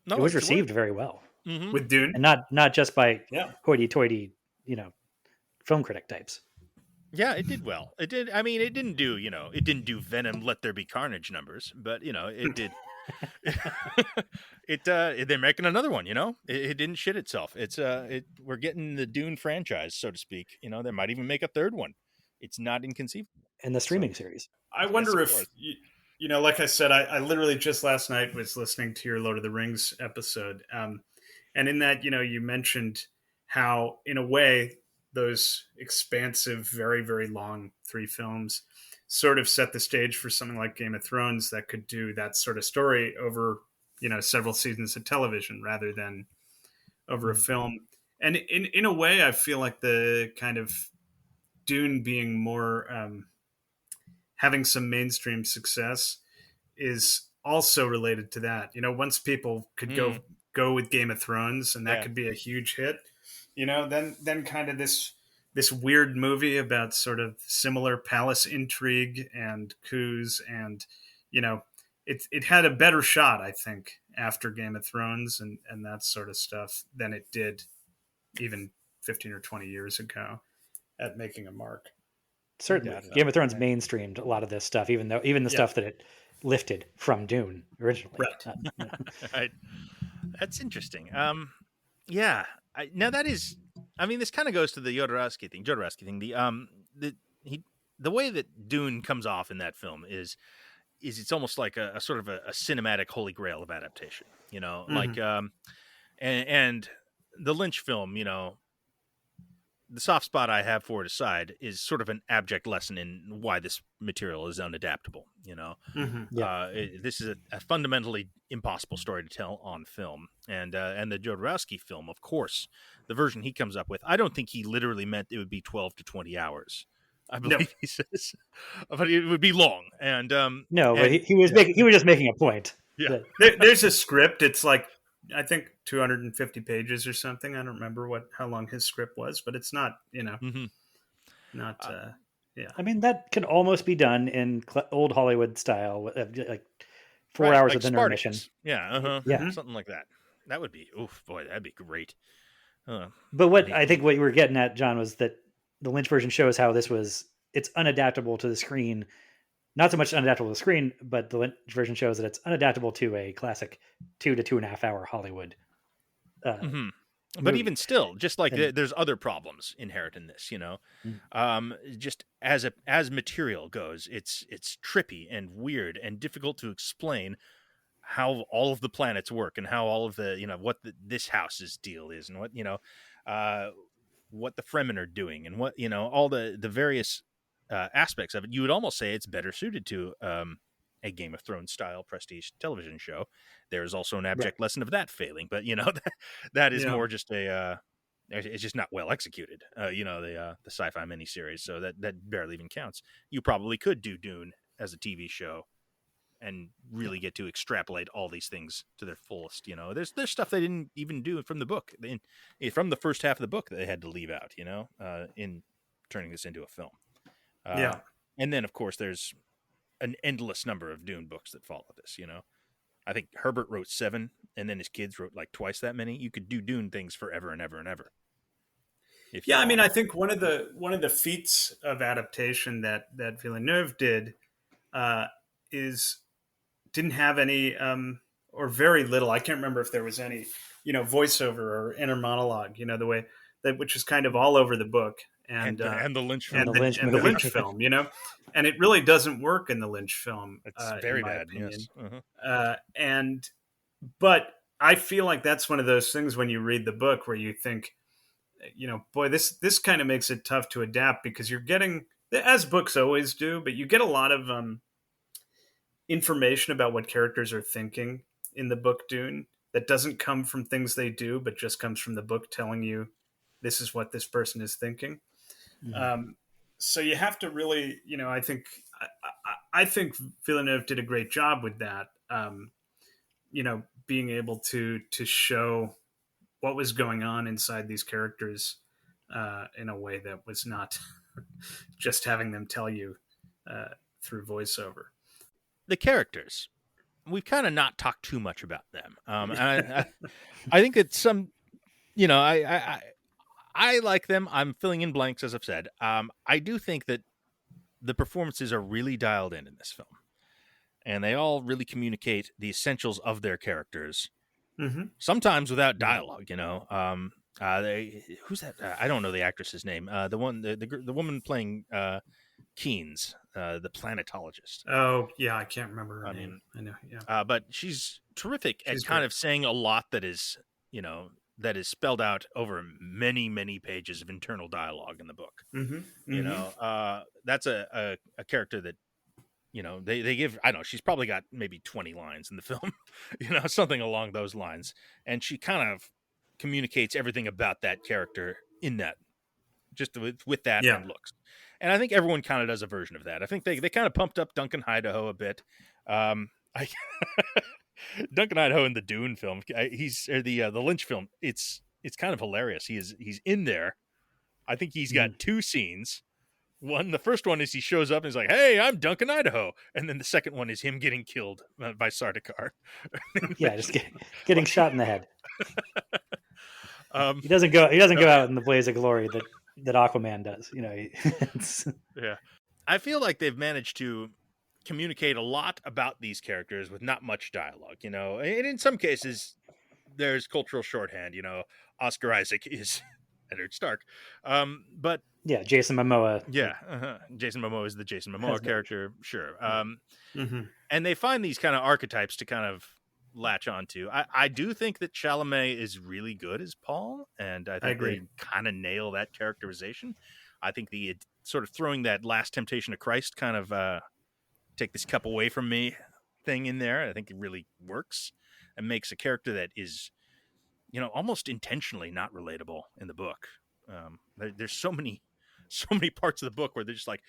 it was received very well with Dune, and not just by hoity-toity, film critic types. Yeah, it did well. It did. I mean, it didn't do Venom Let There Be Carnage numbers, but it did. They're making another one. It didn't shit itself. We're getting the Dune franchise, so to speak. They might even make a third one. It's not inconceivable. And the streaming series. I wonder if like I said, I literally just last night was listening to your Lord of the Rings episode, and in that you mentioned how in a way those expansive, very, very long 3 films sort of set the stage for something like Game of Thrones that could do that sort of story over, several seasons of television rather than over a film. And in a way, I feel like the kind of Dune being more having some mainstream success is also related to that. Once people could go with Game of Thrones, and that could be a huge hit, then kind of this weird movie about sort of similar palace intrigue and coups, and it had a better shot, I think, after Game of Thrones and that sort of stuff than it did even 15 or 20 years ago at making a mark. Certainly, Game of Thrones mainstreamed a lot of this stuff, even the stuff that it lifted from Dune originally. Right. Right. That's interesting. Yeah. Now that is, this kind of goes to the Jodorowsky thing. The way that Dune comes off in that film is it's almost like a sort of a cinematic holy grail of adaptation. Like and the Lynch film, the soft spot I have for it aside is sort of an abject lesson in why this material is unadaptable. This is a fundamentally impossible story to tell on film, and the Jodorowsky film, of course, the version he comes up with, I don't think he literally meant it would be 12 to 20 hours. I believe he says, but it would be long. And but he was just making a point. Yeah, there's a script. It's like, I think 250 pages or something. I don't remember how long his script was, but it's not, not. That can almost be done in old Hollywood style, like 4 hours of intermission. Yeah, something like that. That would be, that'd be great. But what you were getting at, John, was that the Lynch version shows how it's unadaptable to the screen. Not so much unadaptable to the screen, but the Lynch version shows that it's unadaptable to a classic 2 to 2.5 hour Hollywood. But even still, just like there's other problems inherent in this, just as material goes, it's trippy and weird and difficult to explain how all of the planets work and how all of the, what this house's deal is and what the Fremen are doing and what, all the various aspects of it. You would almost say it's better suited to a Game of Thrones style prestige television show. There's also an abject lesson of that failing, but that is more just it's just not well executed. The sci-fi miniseries, so that barely even counts. You probably could do Dune as a TV show and really get to extrapolate all these things to their fullest. There's stuff they didn't even do from the book, from the first half of the book that they had to leave out. In turning this into a film. And then of course there's an endless number of Dune books that follow this. I think Herbert wrote 7, and then his kids wrote like twice that many. You could do Dune things forever and ever and ever. I think one of the feats of adaptation that Villeneuve did didn't have any or very little. I can't remember if there was any voiceover or inner monologue. The way that, which is kind of all over the book. And the Lynch film, and the Lynch film, and it really doesn't work in the Lynch film. It's very bad, opinion. Yes. But I feel like that's one of those things when you read the book where you think, this kind of makes it tough to adapt, because you're getting, as books always do, but you get a lot of information about what characters are thinking in the book Dune that doesn't come from things they do, but just comes from the book telling you this is what this person is thinking. So you have to really, I think Villeneuve did a great job with that. Being able to show what was going on inside these characters in a way that was not just having them tell you through voiceover. The characters, we've kind of not talked too much about them. And I think that some, I like them. I'm filling in blanks, as I've said. I do think that the performances are really dialed in this film, and they all really communicate the essentials of their characters. Sometimes without dialogue. Who's that? I don't know the actress's name. The woman playing Keynes, the planetologist. Oh yeah, I can't remember her name. I know. Yeah, but she's terrific at kind of saying a lot that is, that is spelled out over many, many pages of internal dialogue in the book. That's a character that they give, I don't know, she's probably got maybe 20 lines in the film, something along those lines, and she kind of communicates everything about that character in that, just with that Yeah. and looks. And I think everyone kind of does a version of that. I think they kind of pumped up Duncan Idaho a bit. I Duncan Idaho in the Dune film, the Lynch film. It's kind of hilarious. He's in there. I think he's got two scenes. The first one is he shows up and he's like, "Hey, I'm Duncan Idaho," and then the second one is him getting killed by Sardaukar. Yeah, just getting shot in the head. Um, He doesn't go out in the blaze of glory that Aquaman does. Yeah, I feel like they've managed to communicate a lot about these characters with not much dialogue. And in some cases, there's cultural shorthand. Oscar Isaac is Eddard Stark, but yeah, Jason Momoa. yeah, Jason Momoa is the Jason Momoa character, sure. And they find these kind of archetypes to kind of latch onto. I do think that Chalamet is really good as Paul, and I think they kind of nail that characterization. I think the sort of throwing that last temptation of Christ kind of take this cup away from me thing in there, I think it really works and makes a character that is, almost intentionally not relatable in the book. There's so many parts of the book where they're just like,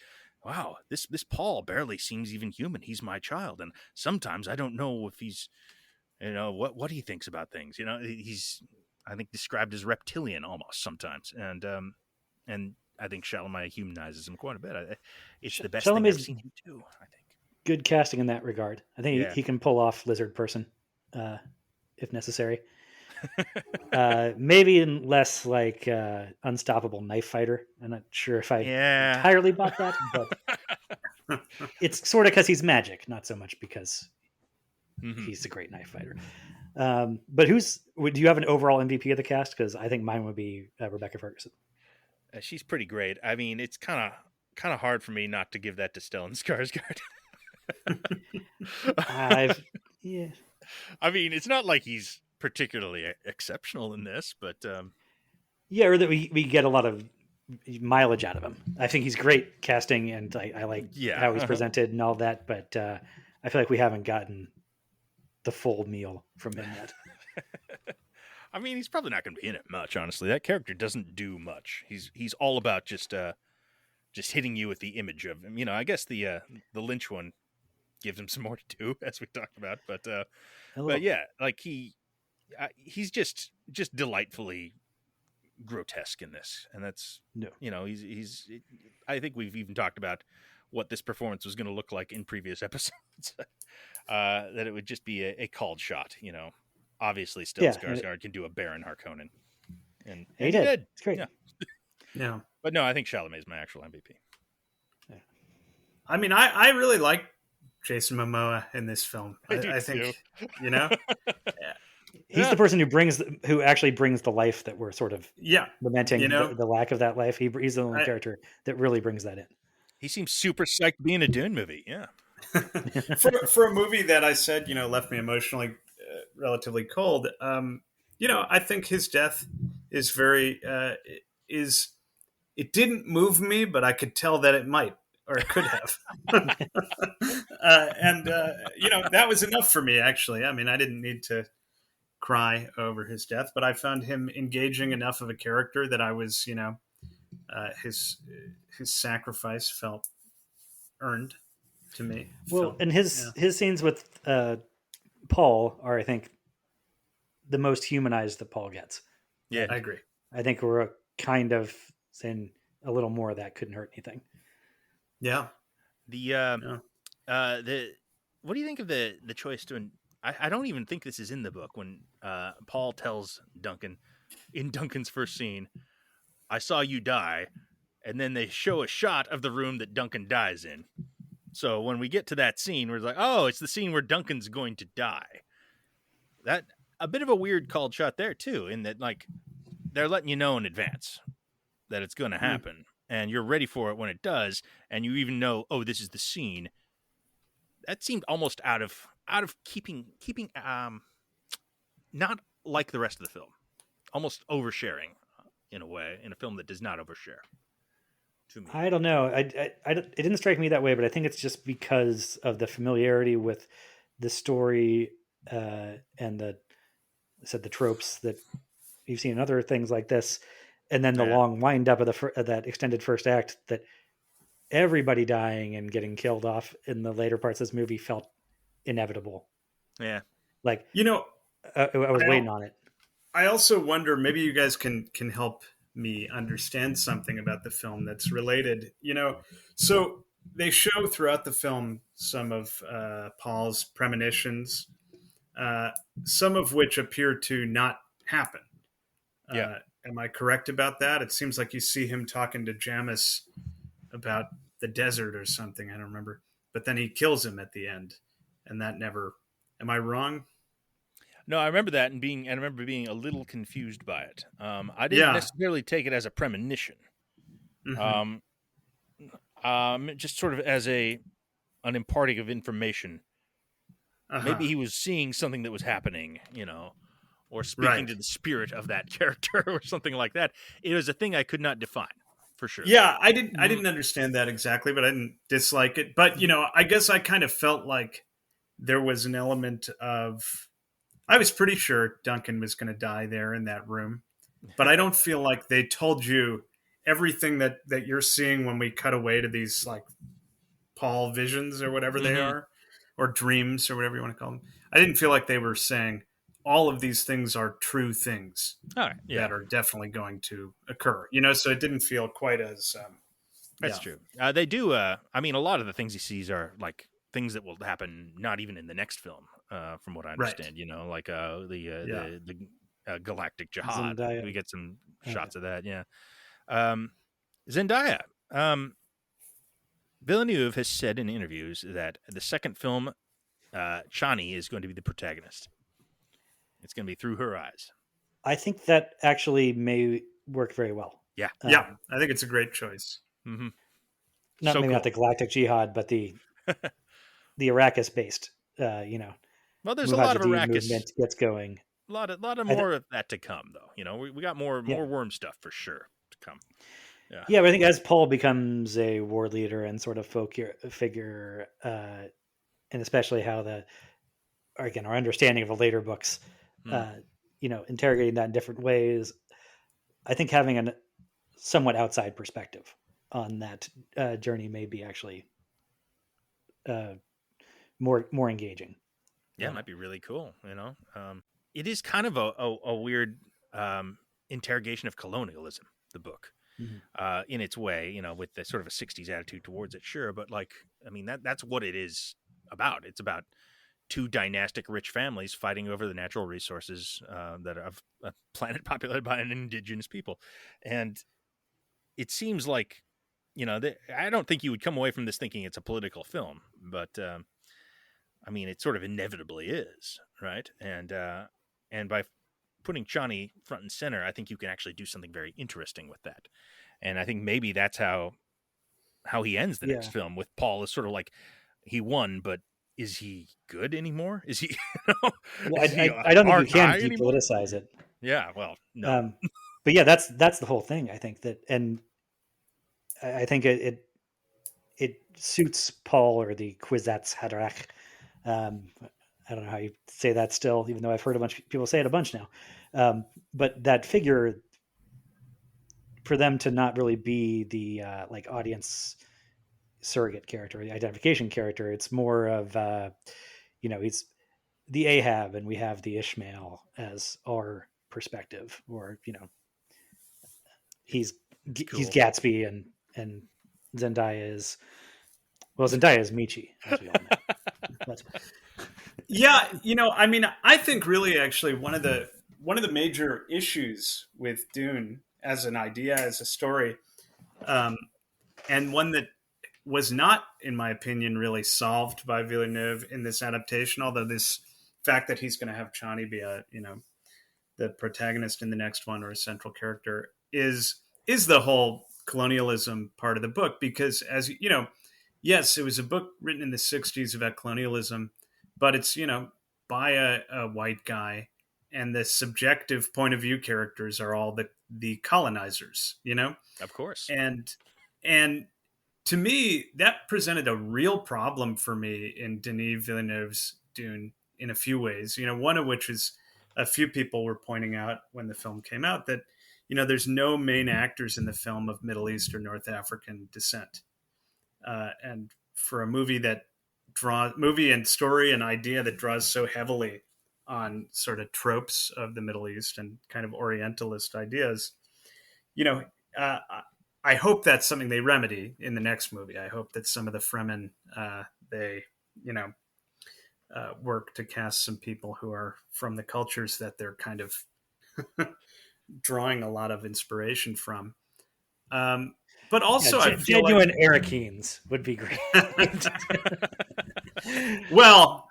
wow, this Paul barely seems even human. He's my child, and sometimes I don't know if he's, what he thinks about things. He's, I think, described as reptilian almost sometimes, and I think Chalamet humanizes him quite a bit. It's the best thing I've seen him do, I think. Good casting in that regard. I think he can pull off lizard person, if necessary. Maybe less like unstoppable knife fighter. I'm not sure if I entirely bought that, but it's sort of because he's magic, not so much because he's a great knife fighter. But do you have an overall MVP of the cast? Because I think mine would be Rebecca Ferguson. She's pretty great. I mean, it's kind of hard for me not to give that to Stellan Skarsgård. Yeah. I mean, it's not like he's particularly exceptional in this, but yeah, or that we get a lot of mileage out of him. I think he's great casting, and I like how he's presented and all that. But I feel like we haven't gotten the full meal from him yet. I mean, he's probably not going to be in it much, honestly. That character doesn't do much. He's all about just hitting you with the image of him. I guess the Lynch one gives him some more to do, as we talked about. But yeah, like he's just delightfully grotesque in this, and that's he's. I think we've even talked about what this performance was going to look like in previous episodes. That it would just be a called shot. Obviously, Stellan Skarsgård can do a Baron Harkonnen, and he did. It's great. Yeah. But no, I think Chalamet is my actual MVP. Yeah. I mean, I really like Jason Momoa in this film. I think, He's the person who actually brings the life that we're sort of lamenting, the lack of that life. He's the only character that really brings that in. He seems super psyched to be in a Dune movie. Yeah. for a movie that I said, left me emotionally relatively cold. I think his death is very it didn't move me, but I could tell that it might, or it could have. That was enough for me, actually. I mean, I didn't need to cry over his death, but I found him engaging enough of a character that I was, his sacrifice felt earned to me. Well, and his scenes with Paul are, I think, the most humanized that Paul gets. Yeah, I agree. I think we're kind of saying a little more of that couldn't hurt anything. Yeah. What do you think of the choice to? I don't even think this is in the book when Paul tells Duncan in Duncan's first scene, "I saw you die," and then they show a shot of the room that Duncan dies in. So when we get to that scene, we're like, "Oh, it's the scene where Duncan's going to die." That a bit of a weird called shot there too, in that like they're letting you know in advance that it's going to happen, and you're ready for it when it does, and you even know, oh, this is the scene. That seemed almost out of keeping not like the rest of the film, almost oversharing in a way in a film that does not overshare. to me. I don't know. It didn't strike me that way, but I think it's just because of the familiarity with the story and the tropes that you've seen in other things like this, and then the Yeah. long wind up of that extended first act, that everybody dying and getting killed off in the later parts of this movie felt inevitable. Yeah. Like You know, I was I waiting on it. I also wonder, maybe you guys can help me understand something about the film that's related. So they show throughout the film some of Paul's premonitions, uh, some of which appear to not happen. Yeah. Am I correct about that? It seems like you see him talking to Jamis about the desert or something. I don't remember, but then he kills him at the end, and that never. Am I wrong? No, I remember that, and I remember being a little confused by it. I didn't Yeah. necessarily take it as a premonition. Mm-hmm. Um, just sort of as an imparting of information. Uh-huh. Maybe he was seeing something that was happening, or speaking Right. to the spirit of that character or something like that. It was a thing I could not define for sure. Yeah, I didn't understand that exactly, but I didn't dislike it. But I guess I kind of felt like there was an element of, I was pretty sure Duncan was going to die there in that room, but I don't feel like they told you everything that you're seeing when we cut away to these like Paul visions or whatever they Mm-hmm. are, or dreams or whatever you want to call them. I didn't feel like they were saying all of these things are true things All right. Yeah, that are definitely going to occur. So it didn't feel quite as that's yeah. true. They do. I mean, a lot of the things he sees are like things that will happen not even in the next film, from what I Right. understand. Like Yeah. the Galactic Jihad. Zendaya. We get some Okay. shots of that. Yeah. Zendaya. Villeneuve has said in interviews that the second film, Chani is going to be the protagonist. It's going to be through her eyes. I think that actually may work very well. Yeah. Yeah, I think it's a great choice. Mm-hmm. Not So maybe cool. not the Galactic Jihad, but the Arrakis based. Well, there's a lot of Mujahideen Arrakis. movement gets going. A lot of more of that to come, though. We got more worm stuff for sure to come. Yeah, but I think as Paul becomes a war leader and sort of figure, and especially how our understanding of the later books, interrogating that in different ways, I think having a somewhat outside perspective on that journey may be actually more engaging. Yeah, it might be really cool. It is kind of a weird interrogation of colonialism. The book. Mm-hmm. In its way, with the sort of a 60s attitude towards it, sure. But that's what it is about. It's about two dynastic rich families fighting over the natural resources that are of a planet populated by an indigenous people. And it seems like, I don't think you would come away from this thinking it's a political film, but it sort of inevitably is, right? And by putting Chani front and center, I think you can actually do something very interesting with that. And I think maybe that's how he ends the next film, with Paul as sort of like, he won, but is he good anymore? Is he? Well, I don't think you can depoliticize it. Yeah, well, no. But yeah, that's the whole thing. I think that, and I think it suits Paul, or the Kwisatz Haderach. I don't know how you say that still, even though I've heard a bunch of people say it a bunch now. But that figure, for them to not really be the audience surrogate character, the identification character, it's more of he's the Ahab and we have the Ishmael as our perspective, or he's Gatsby and Zendaya is Michi, as we all know. Yeah, I think really actually one of the major issues with Dune as an idea, as a story, and one that was not, in my opinion, really solved by Villeneuve in this adaptation, although this fact that he's going to have Chani be the protagonist in the next one, or a central character, is the whole colonialism part of the book. Because, as yes, it was a book written in the 60s about colonialism, but it's by a white guy, and the subjective point of view characters are all the colonizers, Of course. and And to me, that presented a real problem for me in Denis Villeneuve's Dune in a few ways. One of which is a few people were pointing out when the film came out that, there's no main actors in the film of Middle East or North African descent. And for a movie and story and idea that draws so heavily on sort of tropes of the Middle East and kind of Orientalist ideas, uh, I hope that's something they remedy in the next movie. I hope that some of the Fremen, they, work to cast some people who are from the cultures that they're kind of drawing a lot of inspiration from. But also, I feel genuine Arakeens would be great. Well,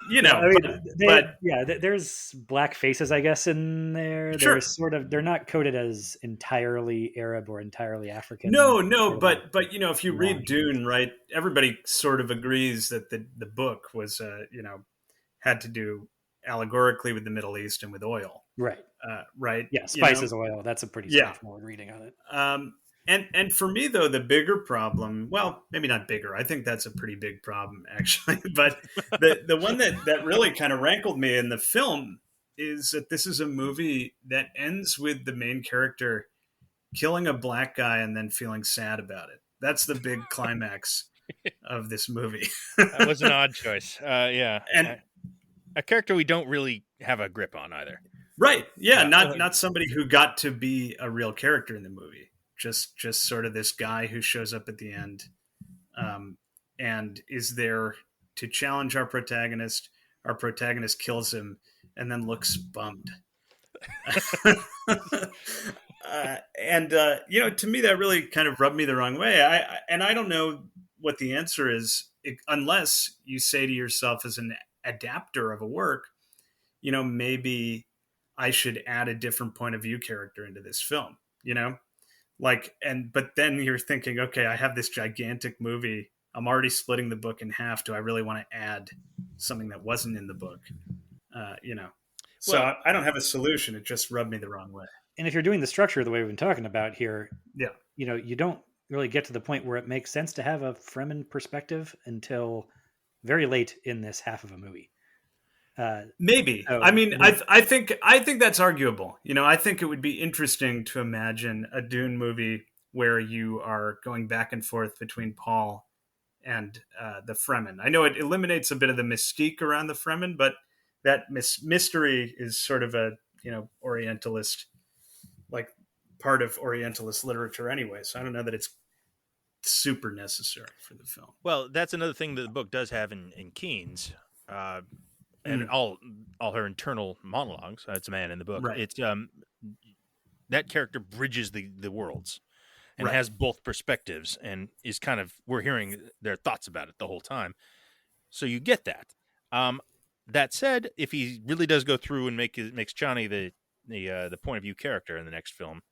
there's black faces, I guess, in there. Sure. They're not coded as entirely Arab or entirely African. No, but if you read Dune, right, everybody sort of agrees that the book was, had to do allegorically with the Middle East and with oil, right? Right? Yeah, spices, oil. That's a pretty straightforward reading on it. And for me, though, the bigger problem, well, maybe not bigger. I think that's a pretty big problem, actually. But the one that really kind of rankled me in the film is that this is a movie that ends with the main character killing a black guy and then feeling sad about it. That's the big climax of this movie. That was an odd choice. Yeah. And a character we don't really have a grip on either. Right. Yeah. Not somebody who got to be a real character in the movie. Just sort of this guy who shows up at the end and is there to challenge our protagonist. Our protagonist kills him and then looks bummed. To me, that really kind of rubbed me the wrong way. I don't know what the answer is, unless you say to yourself as an adapter of a work, maybe I should add a different point of view character into this film, but then you're thinking, okay, I have this gigantic movie. I'm already splitting the book in half. Do I really want to add something that wasn't in the book? So Well, I don't have a solution. It just rubbed me the wrong way. And if you're doing the structure the way we've been talking about here, Yeah, you don't really get to the point where it makes sense to have a Fremen perspective until very late in this half of a movie. Maybe. So, I think that's arguable. I think it would be interesting to imagine a Dune movie where you are going back and forth between Paul and the Fremen. I know it eliminates a bit of the mystique around the Fremen, but that mystery is sort of a Orientalist, like part of Orientalist literature anyway. So I don't know that it's super necessary for the film. Well, that's another thing that the book does have in Keynes. And all her internal monologues. It's a man in the book. Right. It's that character bridges the worlds and Right. has both perspectives and is kind of, we're hearing their thoughts about it the whole time. So you get that. That said, if he really does go through and makes Johnny the point of view character in the next film,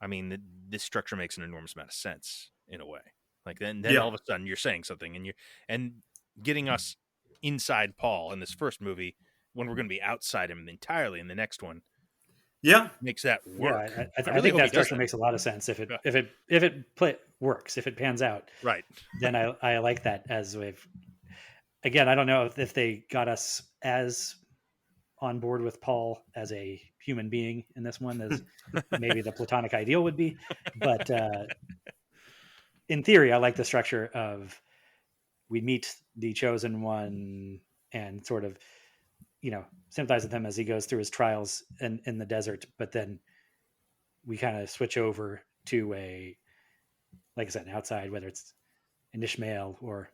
I mean, this structure makes an enormous amount of sense in a way. Like then all of a sudden you're saying something and getting us inside Paul in this first movie when we're going to be outside him entirely in the next one. Yeah, makes that work. Yeah, I think that structure makes a lot of sense if it works, if it pans out. Right. Then I like that as we've. Again, I don't know if they got us as on board with Paul as a human being in this one as maybe the platonic ideal would be, but in theory, I like the structure of we meet the chosen one and sort of, sympathize with him as he goes through his trials in the desert, but then we kind of switch over to like I said, an outside, whether it's an Ishmael or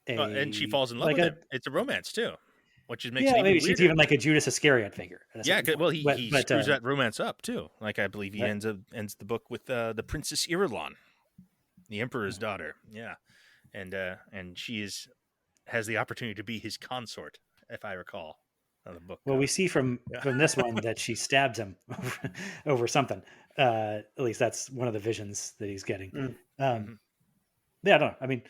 and she falls in love with him. It's a romance too, which makes it even maybe weirder. she's even like a Judas Iscariot figure. Yeah, well, he screws that romance up too. Like I believe he ends the book with the Princess Irulan, the Emperor's daughter. Yeah, and she has the opportunity to be his consort, if I recall. The book. Well, we see from this one that she stabs him over something. At least that's one of the visions that he's getting. Yeah, I don't know. I mean,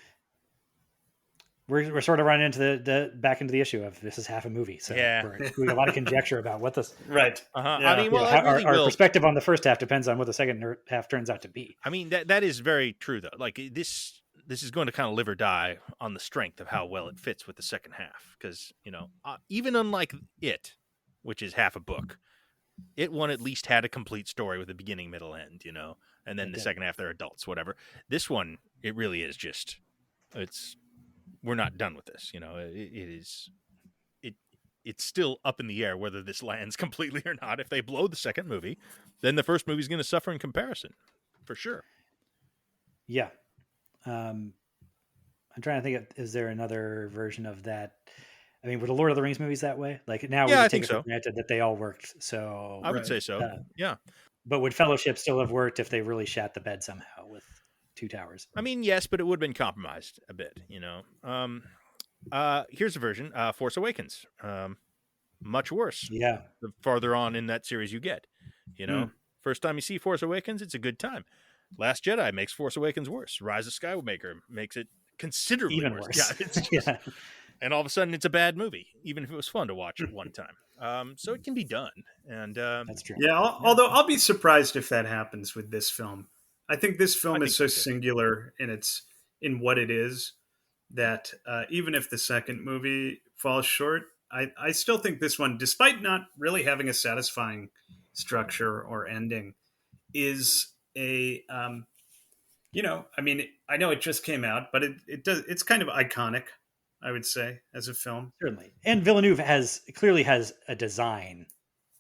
we're sort of running into the back into the issue of this is half a movie, so Yeah. we're doing a lot of conjecture about what this. Right. Uh-huh. Yeah. I mean, well, how, it really our will. perspective on the first half depends on what the second half turns out to be. I mean, that is very true, though. Like this is going to kind of live or die on the strength of how well it fits with the second half, because even unlike it, which is half a book, it one at least had a complete story with a beginning, middle, end. And then the second half they're adults, whatever. This one, it really is just we're not done with this. It's still up in the air whether this lands completely or not. If they blow the second movie, then the first movie's going to suffer in comparison, for sure. Yeah. I'm trying to think of, is there another version of that? I mean, were the Lord of the Rings movies that way? Like now we Yeah, I just take think it for so. granted that they all worked. So I would say so. Yeah. But would Fellowship still have worked if they really shat the bed somehow with Two Towers? I mean, yes, but it would have been compromised a bit, Here's a version, Force Awakens. Much worse. Yeah. The farther on in that series you get, First time you see Force Awakens, it's a good time. Last Jedi makes Force Awakens worse. Rise of Skywalker makes it considerably Even worse. worse. Yeah, it's just, and all of a sudden it's a bad movie, even if it was fun to watch at one time. So it can be done. And that's true. Yeah, although I'll be surprised if that happens with this film. I think this film is so singular in what it is that even if the second movie falls short, I still think this one, despite not really having a satisfying structure or ending, is a I mean, I know it just came out, but it's kind of iconic, I would say, as a film. Certainly. And Villeneuve clearly has a design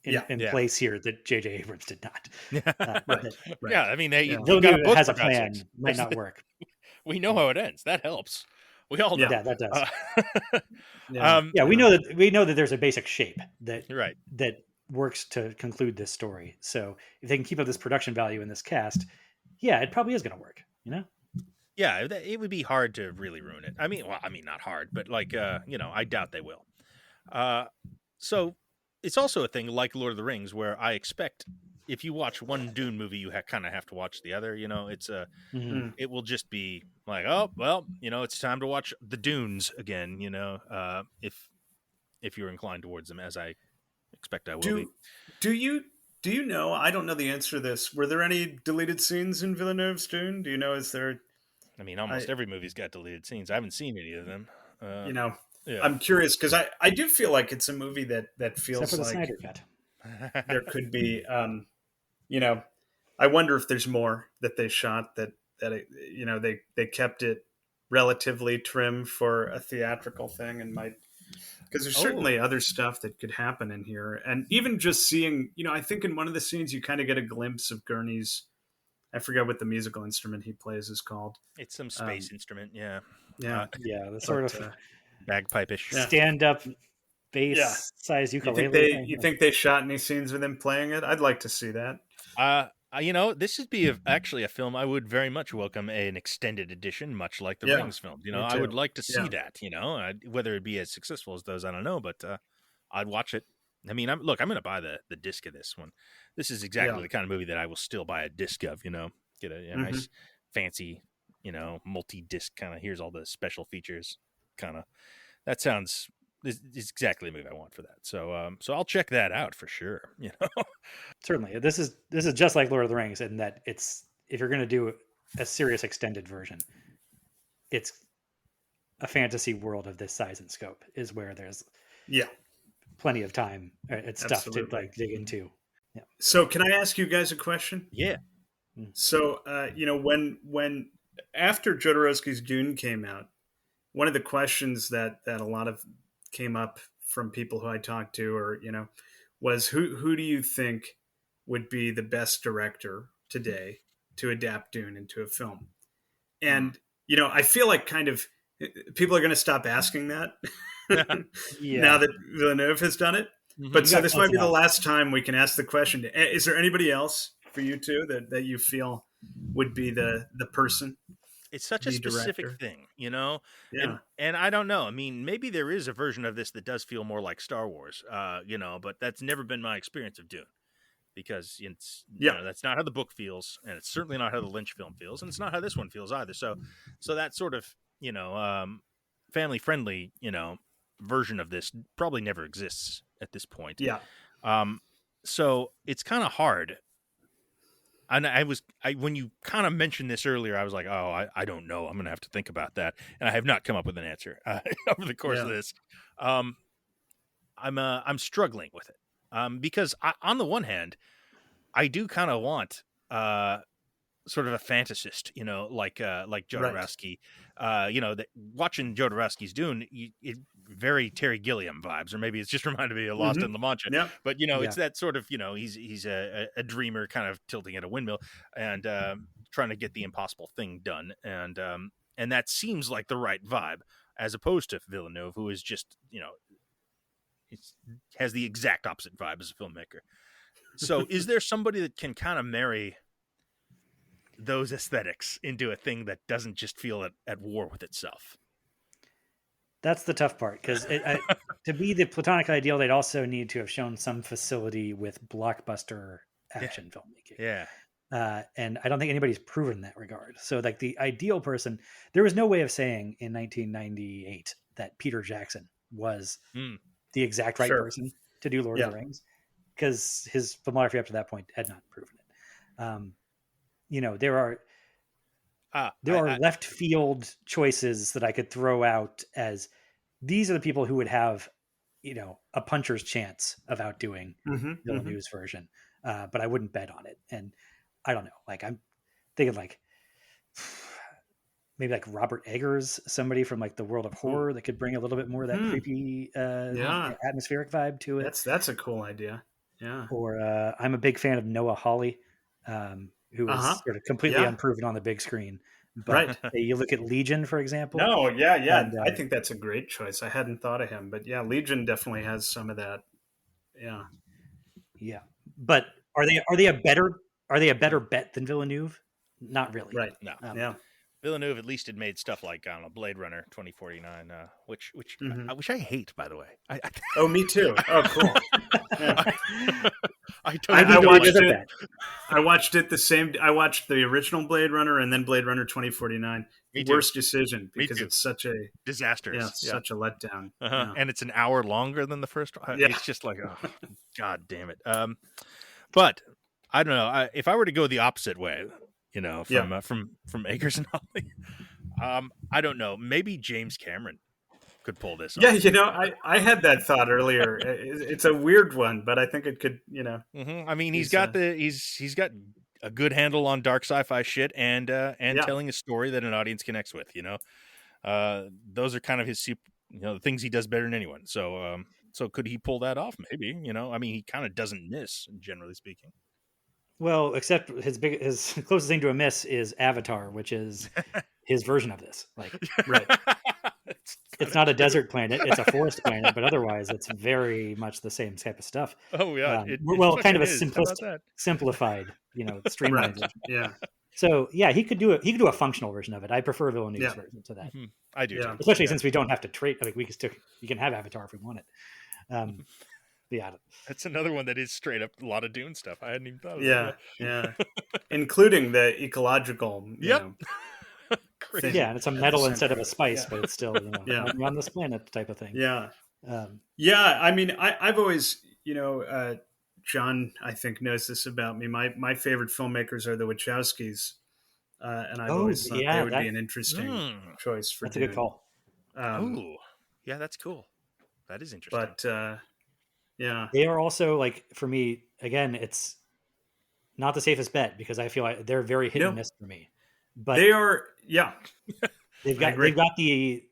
in place here that J.J. Abrams did not. Right. Yeah, I mean, Villeneuve has a plan, might not work. We know how it ends. That helps. We all know. Yeah, that does. We know that there's a basic shape that works to conclude this story. So if they can keep up this production value in this cast, it probably is going to work. Yeah, it would be hard to really ruin it. I mean, not hard, but I doubt they will. So it's also a thing like Lord of the Rings, where I expect if you watch one Dune movie, you kind of have to watch the other. It's it will just be like, oh well, it's time to watch the Dunes again. If you're inclined towards them, as I expect I will be. Do you know? I don't know the answer to this. Were there any deleted scenes in Villeneuve's Dune? Do you know? Is there? I mean, almost every movie's got deleted scenes. I haven't seen any of them. I'm curious because I do feel like it's a movie that feels except for the like Snyder cut. there could be. I wonder if there's more that they shot that they kept it relatively trim for a theatrical thing and might. Because there's certainly other stuff that could happen in here. And even just seeing, I think in one of the scenes you kind of get a glimpse of Gurney's, I forget what the musical instrument he plays is called. It's some space instrument, yeah. Yeah. The sort of bagpipe-ish. Stand-up bass-sized ukulele. You think they shot any scenes with him playing it? I'd like to see that. This would be actually a film I would very much welcome an extended edition, much like the Rings films. I would like to see that. Whether it be as successful as those, I don't know, but I'd watch it. I mean, I'm going to buy the disc of this one. This is exactly the kind of movie that I will still buy a disc of. Get a nice, fancy, multi-disc kind of. Here's all the special features. Kind of. That sounds. Is exactly the movie I want for that. So I'll check that out for sure. Certainly, this is just like Lord of the Rings in that it's, if you're going to do a serious extended version, it's a fantasy world of this size and scope is where there's plenty of time and stuff to dig into. Yeah. So can I ask you guys a question? Yeah. So when after Jodorowsky's Dune came out, one of the questions that a lot of came up from people who I talked to, or was who do you think would be the best director today to adapt Dune into a film? And I feel like kind of people are going to stop asking that now that Villeneuve has done it. But so this might be the last time we can ask the question. Is there anybody else for you two that you feel would be the person? It's such a specific thing, Yeah. And I don't know. I mean, maybe there is a version of this that does feel more like Star Wars, but that's never been my experience of Dune, because it's, that's not how the book feels, and it's certainly not how the Lynch film feels, and it's not how this one feels either. So that sort of, family friendly, version of this probably never exists at this point. Yeah. So it's kind of hard. And when you kind of mentioned this earlier, I was like, oh, I don't know. I'm going to have to think about that. And I have not come up with an answer over the course of this. I'm struggling with it. Because on the one hand, I do kind of want, sort of a fantasist, like Jodorowsky, that watching Jodorowsky's Dune, it very Terry Gilliam vibes, or maybe it's just reminded me of Lost in La Mancha. Yeah. But it's that sort of, he's a dreamer, kind of tilting at a windmill and trying to get the impossible thing done, and that seems like the right vibe, as opposed to Villeneuve, who is just has the exact opposite vibe as a filmmaker. So, is there somebody that can kind of marry those aesthetics into a thing that doesn't just feel at war with itself? That's the tough part, because to be the platonic ideal, they'd also need to have shown some facility with blockbuster action filmmaking. Yeah. And I don't think anybody's proven that regard. So, like, the ideal person, there was no way of saying in 1998 that Peter Jackson was the exact right person to do Lord of the Rings, because his filmography up to that point had not proven it. There are left field choices that I could throw out as these are the people who would have, a puncher's chance of outdoing Villeneuve's version. But I wouldn't bet on it. And I don't know, like, I'm thinking like maybe like Robert Eggers, somebody from like the world of horror that could bring a little bit more of that creepy, atmospheric vibe to it. That's a cool idea. Yeah. Or I'm a big fan of Noah Hawley, who is sort of completely unproven on the big screen. But you look at Legion, for example. No, and, I think that's a great choice. I hadn't thought of him, but Legion definitely has some of that. Yeah. But are they a better bet than Villeneuve? Not really. Right. No. Villeneuve at least had made stuff like, I don't know, Blade Runner 2049, which I hate, by the way. Oh, me too. Oh, cool. I watched it the same. I watched the original Blade Runner and then Blade Runner 2049. Worst decision, because it's such a disaster. Such a letdown. And it's an hour longer than the first one. It's just like, oh, God damn it. But I don't know. If I were to go the opposite way, from Eggers and Hawley, I don't know. Maybe James Cameron could pull this off. Yeah, I had that thought earlier. It's a weird one, but I think it could, I mean, he's got a good handle on dark sci-fi shit and telling a story that an audience connects with, those are kind of his the things he does better than anyone. So could he pull that off? Maybe, I mean, he kind of doesn't miss, generally speaking. Well, except his closest thing to a miss is Avatar, which is his version of this. Like, right. It's not a desert planet; it's a forest planet. But otherwise, it's very much the same type of stuff. Oh yeah, kind of a simplified, streamlined version. Yeah. So he could do a functional version of it. I prefer Villeneuve's version to that. I do, too. Especially since we don't have to trade. Like, we can have Avatar if we want it. That's another one that is straight up a lot of Dune stuff. I hadn't even thought of that. Yeah. Including the ecological. Crazy. Yeah, and it's a metal instead of a spice, but it's still on this planet type of thing. Yeah. I mean, I've always, John, I think, knows this about me. My favorite filmmakers are the Wachowskis, and I've always thought they would be an interesting choice for. That's Dune. A good call. Yeah, that's cool. That is interesting. But they are also, like, for me, again, it's not the safest bet, because I feel like they're very hit and miss for me. But they are, they've got the,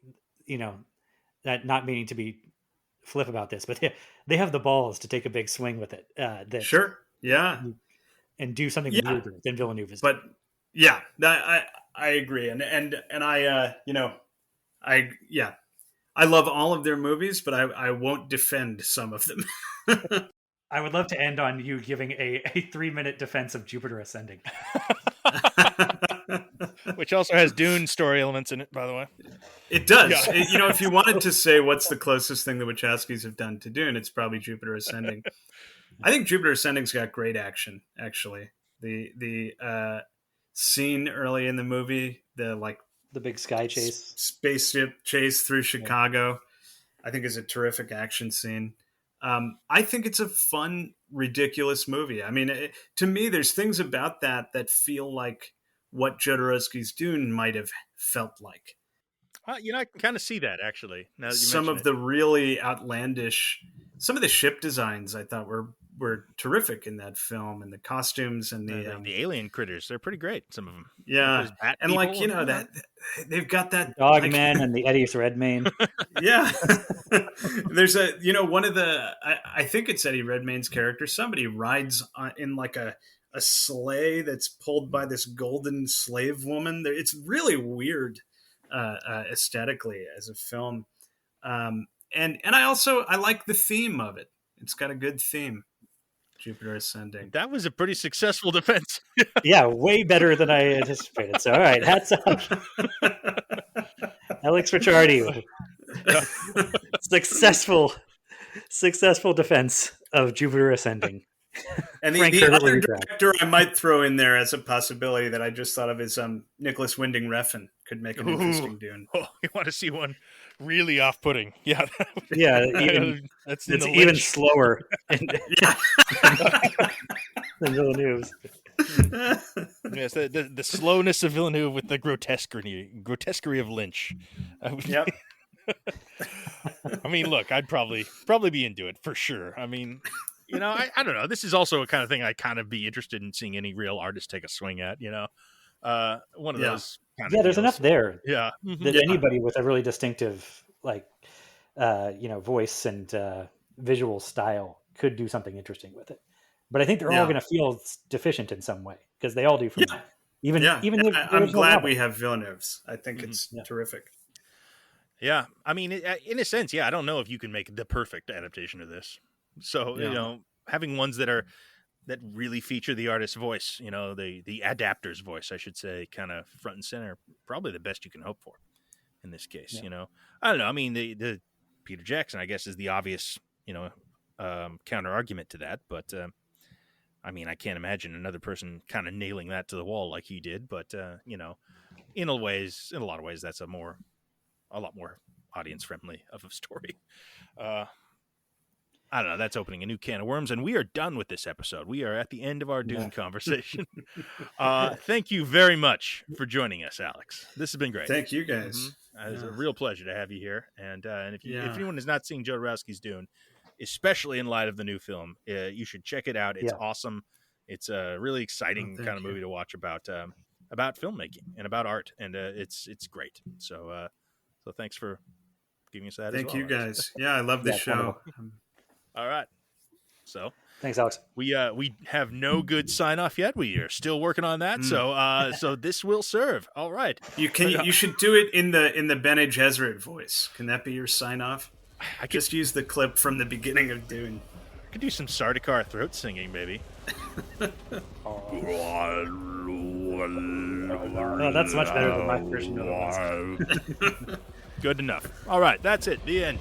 that, not meaning to be flip about this, but they have the balls to take a big swing with it. And do something weirder than Villeneuve is. But I agree, and I love all of their movies, but I won't defend some of them. I would love to end on you giving a 3-minute defense of Jupiter Ascending. Which also has Dune story elements in it, by the way. It does. Yeah. If you wanted to say what's the closest thing the Wachowskis have done to Dune, it's probably Jupiter Ascending. I think Jupiter Ascending's got great action, actually. The scene early in the movie, the The big sky chase. Spaceship chase through Chicago, I think is a terrific action scene. I think it's a fun, ridiculous movie. I mean, to me, there's things about that feel like what Jodorowsky's Dune might have felt like. I can kind of see that, actually. Now that you Some mention of the really outlandish, some of the ship designs I thought were terrific in that film, and the costumes and the alien critters, they're pretty great. Some of them, yeah, those bat and people, like that they've got that Dogman and the Eddie Redmayne. Yeah. There's one of the, I think it's Eddie Redmayne's character. Somebody rides in like a sleigh that's pulled by this golden slave woman. It's really weird aesthetically as a film. And I like the theme of it. It's got a good theme. Jupiter Ascending. That was a pretty successful defense. Yeah, way better than I anticipated. So, all right, hats off. Alex Ricciardi. Successful defense of Jupiter Ascending. And the other director I might throw in there as a possibility that I just thought of is Nicholas Winding Refn could make an interesting Dune. Oh, you want to see one really off-putting? Yeah, yeah. It's even slower than Villeneuve. Yes, the slowness of Villeneuve with the grotesquerie of Lynch. Yep. I mean, look, I'd probably be into it for sure. I mean, I don't know. This is also a kind of thing I kind of be interested in seeing any real artist take a swing at. One of those. Kind of there's enough there. Yeah, that anybody with a really distinctive voice and visual style could do something interesting with it. But I think they're all going to feel deficient in some way because they all do. From even I'm glad we have Villeneuve's. I think it's terrific. Yeah, I mean, in a sense, I don't know if you can make the perfect adaptation of this. So having ones that really feature the artist's voice, the adapter's voice, I should say, kind of front and center, probably the best you can hope for in this case. I don't know. I mean, the Peter Jackson, I guess, is the obvious, counter argument to that. But I mean, I can't imagine another person kind of nailing that to the wall like he did. But in a lot of ways, that's a lot more audience friendly of a story. I don't know. That's opening a new can of worms, and we are done with this episode. We are at the end of our Dune conversation. Thank you very much for joining us, Alex. This has been great. Thank you, guys. Mm-hmm. It's a real pleasure to have you here. And if anyone has not seen Jodorowsky's Dune, especially in light of the new film, you should check it out. It's awesome. It's a really exciting kind of movie to watch about filmmaking and about art, and it's great. So thanks for giving us that. Thank as well, you, guys. I love this show. All right. So thanks, Alex. We have no good sign off yet. We are still working on that. So this will serve. All right. You should do it in the Bene Gesserit voice. Can that be your sign off? I just use the clip from the beginning of Dune. I could do some Sardaukar throat singing, maybe. Oh, that's much better than my version of it. Good enough. All right, that's it. The end.